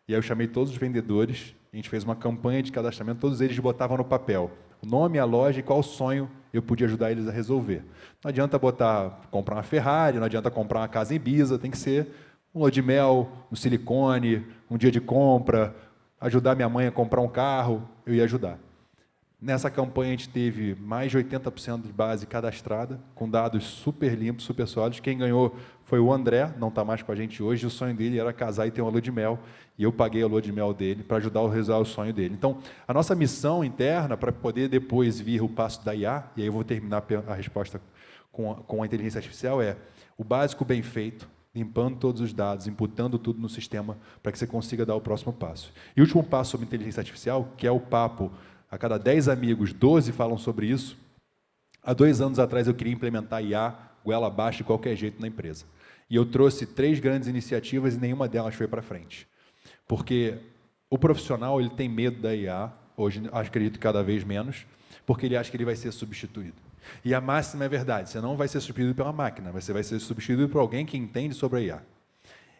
E aí eu chamei todos os vendedores, a gente fez uma campanha de cadastramento, todos eles botavam no papel o nome, a loja e qual sonho eu podia ajudar eles a resolver. Não adianta comprar uma Ferrari, não adianta comprar uma casa em Ibiza, tem que ser um lua de mel, um silicone, um dia de compra, ajudar minha mãe a comprar um carro, eu ia ajudar. Nessa campanha a gente teve mais de 80% de base cadastrada, com dados super limpos, super sólidos. Quem ganhou foi o André, não está mais com a gente hoje, o sonho dele era casar e ter uma lua de mel, e eu paguei a lua de mel dele para ajudar a realizar o sonho dele. Então, a nossa missão interna, para poder depois vir o passo da IA, e aí eu vou terminar a resposta com a inteligência artificial, é o básico bem feito, limpando todos os dados, imputando tudo no sistema, para que você consiga dar o próximo passo. E o último passo sobre inteligência artificial, que é o papo. A cada 10 amigos, 12 falam sobre isso. Há 2 anos atrás eu queria implementar IA, goela abaixo, de qualquer jeito na empresa. E eu trouxe 3 grandes iniciativas e nenhuma delas foi para frente. Porque o profissional ele tem medo da IA, hoje acredito cada vez menos, porque ele acha que ele vai ser substituído. E a máxima é verdade, você não vai ser substituído pela máquina, você vai ser substituído por alguém que entende sobre a IA.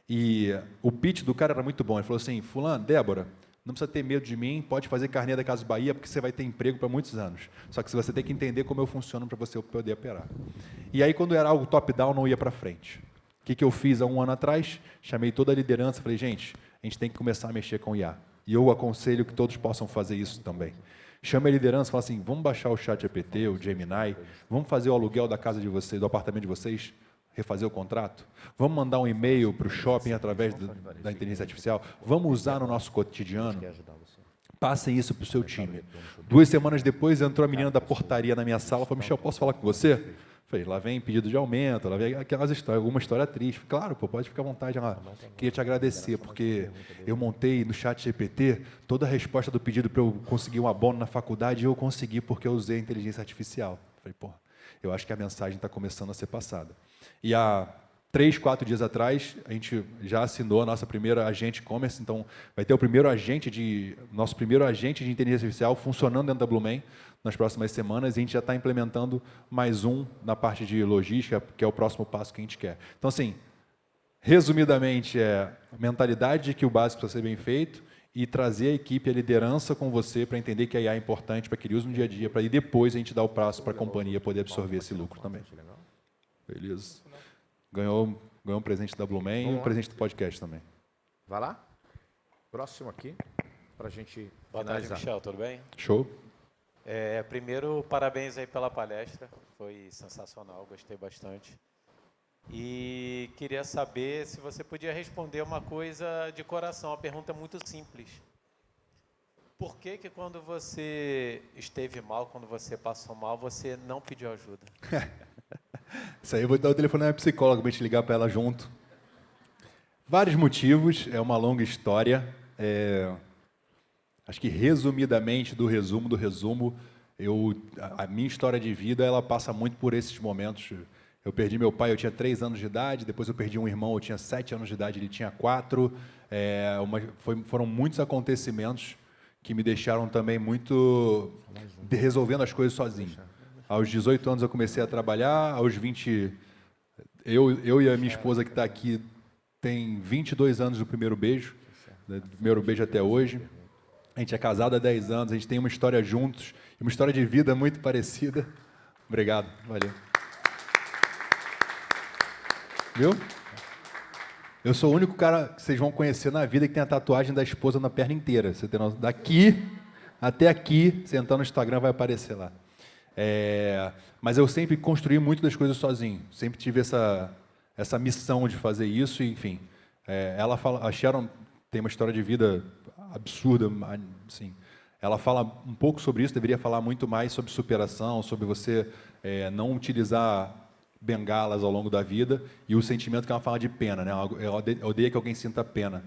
E o pitch do cara era muito bom, ele falou assim, fulano, Débora, não precisa ter medo de mim, pode fazer carnê da Casa Bahia, porque você vai ter emprego para muitos anos. Só que você tem que entender como eu funciono para você poder operar. E aí, quando era algo top-down, não ia para frente. O que eu fiz há 1 ano atrás? Chamei toda a liderança, falei, gente, a gente tem que começar a mexer com IA. E eu aconselho que todos possam fazer isso também. Chama a liderança e fala assim, vamos baixar o ChatGPT, o Gemini, vamos fazer o aluguel da casa de vocês, do apartamento de vocês, refazer o contrato? Vamos mandar um e-mail para o shopping através da inteligência artificial? Vamos usar no nosso cotidiano? Passem isso para o seu time. 2 semanas depois, entrou a menina da portaria na minha sala e falou, Michel, posso falar com você? Falei, lá vem pedido de aumento, lá vem aquelas histórias, alguma história triste. Claro, pô, pode ficar à vontade. Queria te agradecer, porque eu montei no ChatGPT toda a resposta do pedido para eu conseguir um abono na faculdade e eu consegui porque eu usei a inteligência artificial. Falei, pô, eu acho que a mensagem está começando a ser passada. E há 3, 4 dias atrás, a gente já assinou a nossa primeira agente e-commerce, então vai ter nosso primeiro agente de inteligência artificial funcionando dentro da Blumen nas próximas semanas, e a gente já está implementando mais um na parte de logística, que é o próximo passo que a gente quer. Então, assim, resumidamente, é a mentalidade de que o básico precisa ser bem feito e trazer a equipe, a liderança com você para entender que a IA é importante, para que ele use no dia a dia, para aí depois a gente dar o prazo para a companhia poder absorver esse lucro também. Beleza. Ganhou um presente da Blumen e um presente do podcast também. Vai lá. Próximo aqui. pra gente Boa tarde, finalizar. Michel, tudo bem? Show? Primeiro, parabéns aí pela palestra, foi sensacional, gostei bastante. E queria saber se você podia responder uma coisa de coração, uma pergunta muito simples. Por que que quando você esteve mal, quando você passou mal, você não pediu ajuda? Isso aí eu vou dar o telefone da minha psicóloga pra gente ligar para ela junto. Vários motivos, é uma longa história. Acho que resumidamente, do resumo, a minha história de vida ela passa muito por esses momentos. Eu perdi meu pai, eu tinha 3 anos de idade, depois eu perdi um irmão, eu tinha 7 anos de idade, ele tinha 4. Foram muitos acontecimentos que me deixaram também muito resolvendo as coisas sozinho. Aos 18 anos eu comecei a trabalhar, aos 20, eu e a minha esposa que está aqui tem 22 anos do primeiro beijo, do primeiro beijo até hoje. A gente é casado há 10 anos, a gente tem uma história juntos, uma história de vida muito parecida. Obrigado, valeu. Viu? Eu sou o único cara que vocês vão conhecer na vida que tem a tatuagem da esposa na perna inteira. Você tem noção? Daqui até aqui, você entrar no Instagram, vai aparecer lá. Mas eu sempre construí muito das coisas sozinho. Sempre tive essa missão de fazer isso, e, enfim. A Sharon tem uma história de vida absurda, assim. Ela fala um pouco sobre isso, deveria falar muito mais sobre superação, sobre você não utilizar bengalas ao longo da vida, e o sentimento que ela fala de pena, né? Eu odeio que alguém sinta pena.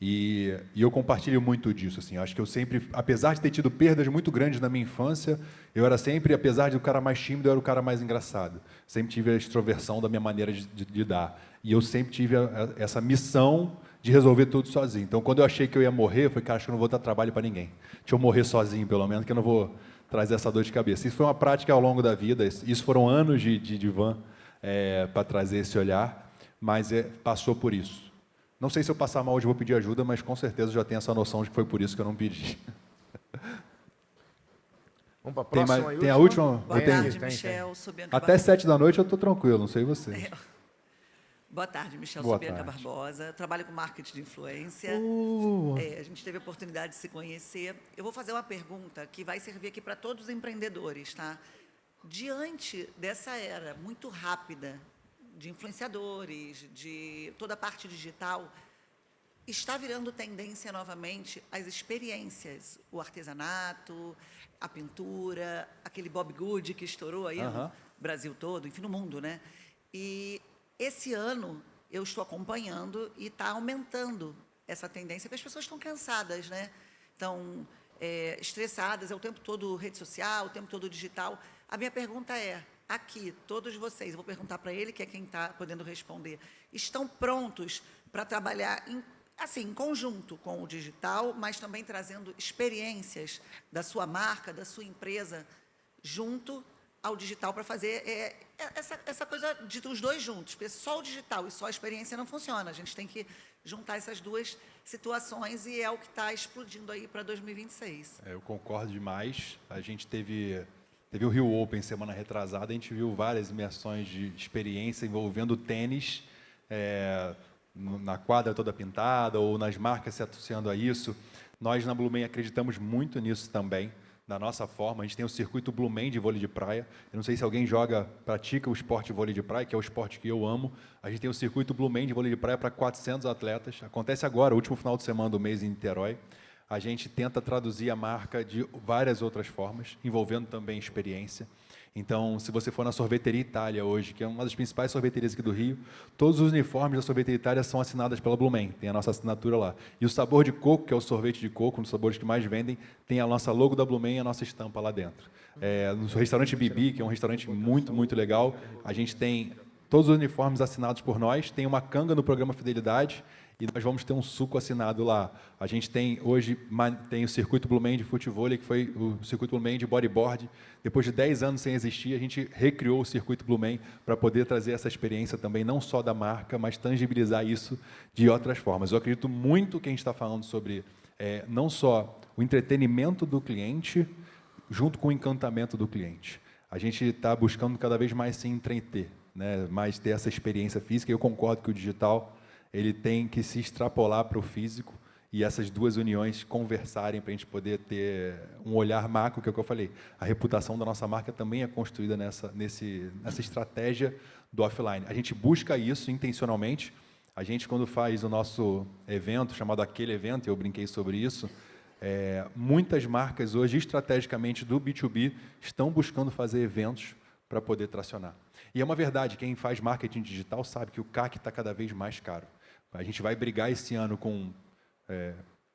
E eu compartilho muito disso, assim. Eu acho que eu sempre, apesar de ter tido perdas muito grandes na minha infância, eu era sempre, apesar de o cara mais tímido, eu era o cara mais engraçado. Sempre tive a extroversão da minha maneira de dar. E eu sempre tive essa missão de resolver tudo sozinho. Então, quando eu achei que eu ia morrer, eu falei, cara, acho que eu não vou dar trabalho para ninguém. Deixa eu morrer sozinho, pelo menos, que eu não vou trazer essa dor de cabeça. Isso foi uma prática ao longo da vida. Isso foram anos de divã para trazer esse olhar, mas passou por isso. Não sei se eu passar mal hoje eu vou pedir ajuda, mas com certeza eu já tenho essa noção de que foi por isso que eu não pedi. Vamos para a próxima. Tem a última? Boa tarde, Michel. Sou Bianca Até Barbosa. 7 da noite eu estou tranquilo, não sei você. Boa tarde, Michel. Boa Sou Bianca tarde. Barbosa. Trabalho com marketing de influência. A gente teve a oportunidade de se conhecer. Eu vou fazer uma pergunta que vai servir aqui para todos os empreendedores, tá? Diante dessa era muito rápida de influenciadores, de toda a parte digital, está virando tendência novamente as experiências, o artesanato, a pintura, aquele Bob Good que estourou aí no Brasil todo, enfim, no mundo, né? E esse ano eu estou acompanhando e está aumentando essa tendência, porque as pessoas estão cansadas, né? Estão estressadas, é o tempo todo rede social, o tempo todo digital. A minha pergunta é, aqui, todos vocês, eu vou perguntar para ele, que é quem está podendo responder, estão prontos para trabalhar em conjunto com o digital, mas também trazendo experiências da sua marca, da sua empresa, junto ao digital para fazer essa coisa de os dois juntos, porque só o digital e só a experiência não funciona. A gente tem que juntar essas duas situações e é o que está explodindo aí para 2026. Eu concordo demais. A gente teve o Rio Open semana retrasada, a gente viu várias imersões de experiência envolvendo tênis, na quadra toda pintada, ou nas marcas se associando a isso. Nós, na Blumen, acreditamos muito nisso também, da nossa forma. A gente tem o circuito Blumen de vôlei de praia. Eu não sei se alguém pratica o esporte vôlei de praia, que é o esporte que eu amo. A gente tem o circuito Blumen de vôlei de praia para 400 atletas. Acontece agora, o último final de semana do mês em Niterói. A gente tenta traduzir a marca de várias outras formas, envolvendo também experiência. Então, se você for na Sorveteria Itália hoje, que é uma das principais sorveterias aqui do Rio, todos os uniformes da Sorveteria Itália são assinados pela Blumen, tem a nossa assinatura lá. E o sabor de coco, que é o sorvete de coco, um dos sabores que mais vendem, tem a nossa logo da Blumen e a nossa estampa lá dentro. No restaurante Bibi, que é um restaurante muito, muito legal, a gente tem todos os uniformes assinados por nós, tem uma canga no programa Fidelidade, e nós vamos ter um suco assinado lá. A gente tem hoje tem o circuito Blumen de futevôlei, que foi o circuito Blumen de bodyboard. Depois de 10 anos sem existir, a gente recriou o circuito Blumen para poder trazer essa experiência também, não só da marca, mas tangibilizar isso de outras formas. Eu acredito muito que a gente está falando sobre não só o entretenimento do cliente, junto com o encantamento do cliente. A gente está buscando cada vez mais se entreter, né? Mais ter essa experiência física. Eu concordo que o digital ele tem que se extrapolar para o físico, e essas duas uniões conversarem para a gente poder ter um olhar macro, que é o que eu falei. A reputação da nossa marca também é construída nessa estratégia do offline. A gente busca isso intencionalmente. A gente, quando faz o nosso evento, chamado Aquele Evento, eu brinquei sobre isso, muitas marcas hoje, estrategicamente do B2B, estão buscando fazer eventos para poder tracionar. E é uma verdade, quem faz marketing digital sabe que o CAC está cada vez mais caro. A gente vai brigar esse ano com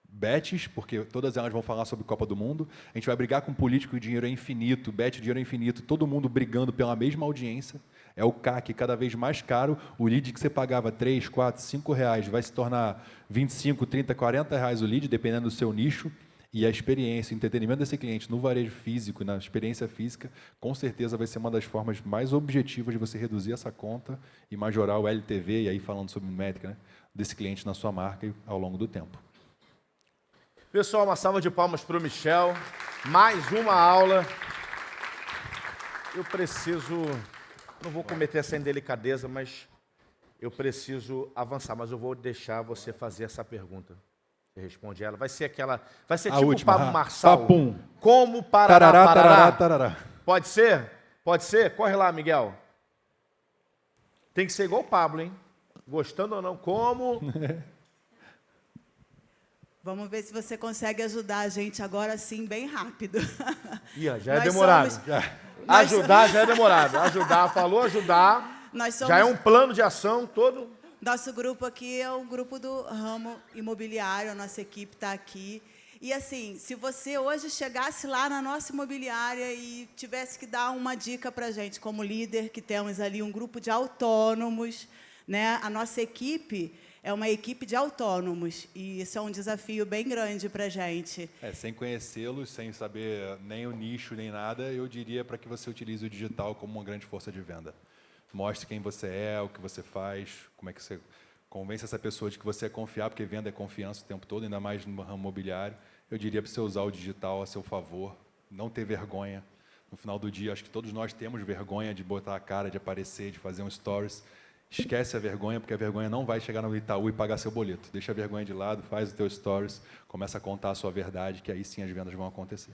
bets, porque todas elas vão falar sobre Copa do Mundo. A gente vai brigar com político e dinheiro é infinito, bet, dinheiro é infinito, todo mundo brigando pela mesma audiência. É o CAC cada vez mais caro. O lead que você pagava 3, 4, 5 reais vai se tornar 25, 30, 40 reais o lead, dependendo do seu nicho. E a experiência, o entretenimento desse cliente no varejo físico, na experiência física, com certeza vai ser uma das formas mais objetivas de você reduzir essa conta e majorar o LTV, e aí falando sobre métrica, né, desse cliente na sua marca ao longo do tempo. Pessoal, uma salva de palmas para o Michel. Mais uma aula. Eu preciso... Não vou cometer essa indelicadeza, mas eu preciso avançar. Mas eu vou deixar você fazer essa pergunta. Você responde ela. Vai ser tipo última, o Pablo Marçal. Papum. Como parará, Tarará, parará. tarará, tarará. Pode ser? Pode ser? Corre lá, Miguel. Tem que ser igual o Pablo, hein? Gostando ou não, como... Vamos ver se você consegue ajudar a gente agora sim, bem rápido. Já é demorado. Ajudar já é demorado. Falou ajudar, já é um plano de ação todo. Nosso grupo aqui é o grupo do ramo imobiliário, a nossa equipe está aqui. E assim, se você hoje chegasse lá na nossa imobiliária e tivesse que dar uma dica para a gente, como líder, que temos ali um grupo de autônomos, né? A nossa equipe é uma equipe de autônomos, e isso é um desafio bem grande para a gente. Sem conhecê-los, sem saber nem o nicho, nem nada, eu diria para que você utilize o digital como uma grande força de venda. Mostre quem você é, o que você faz, como é que você convence essa pessoa de que você é confiável, porque venda é confiança o tempo todo, ainda mais no ramo imobiliário. Eu diria para você usar o digital a seu favor, não ter vergonha. No final do dia, acho que todos nós temos vergonha de botar a cara, de aparecer, de fazer um stories. Esquece a vergonha, porque a vergonha não vai chegar no Itaú e pagar seu boleto. Deixa a vergonha de lado, faz o teu stories, começa a contar a sua verdade, que aí sim as vendas vão acontecer.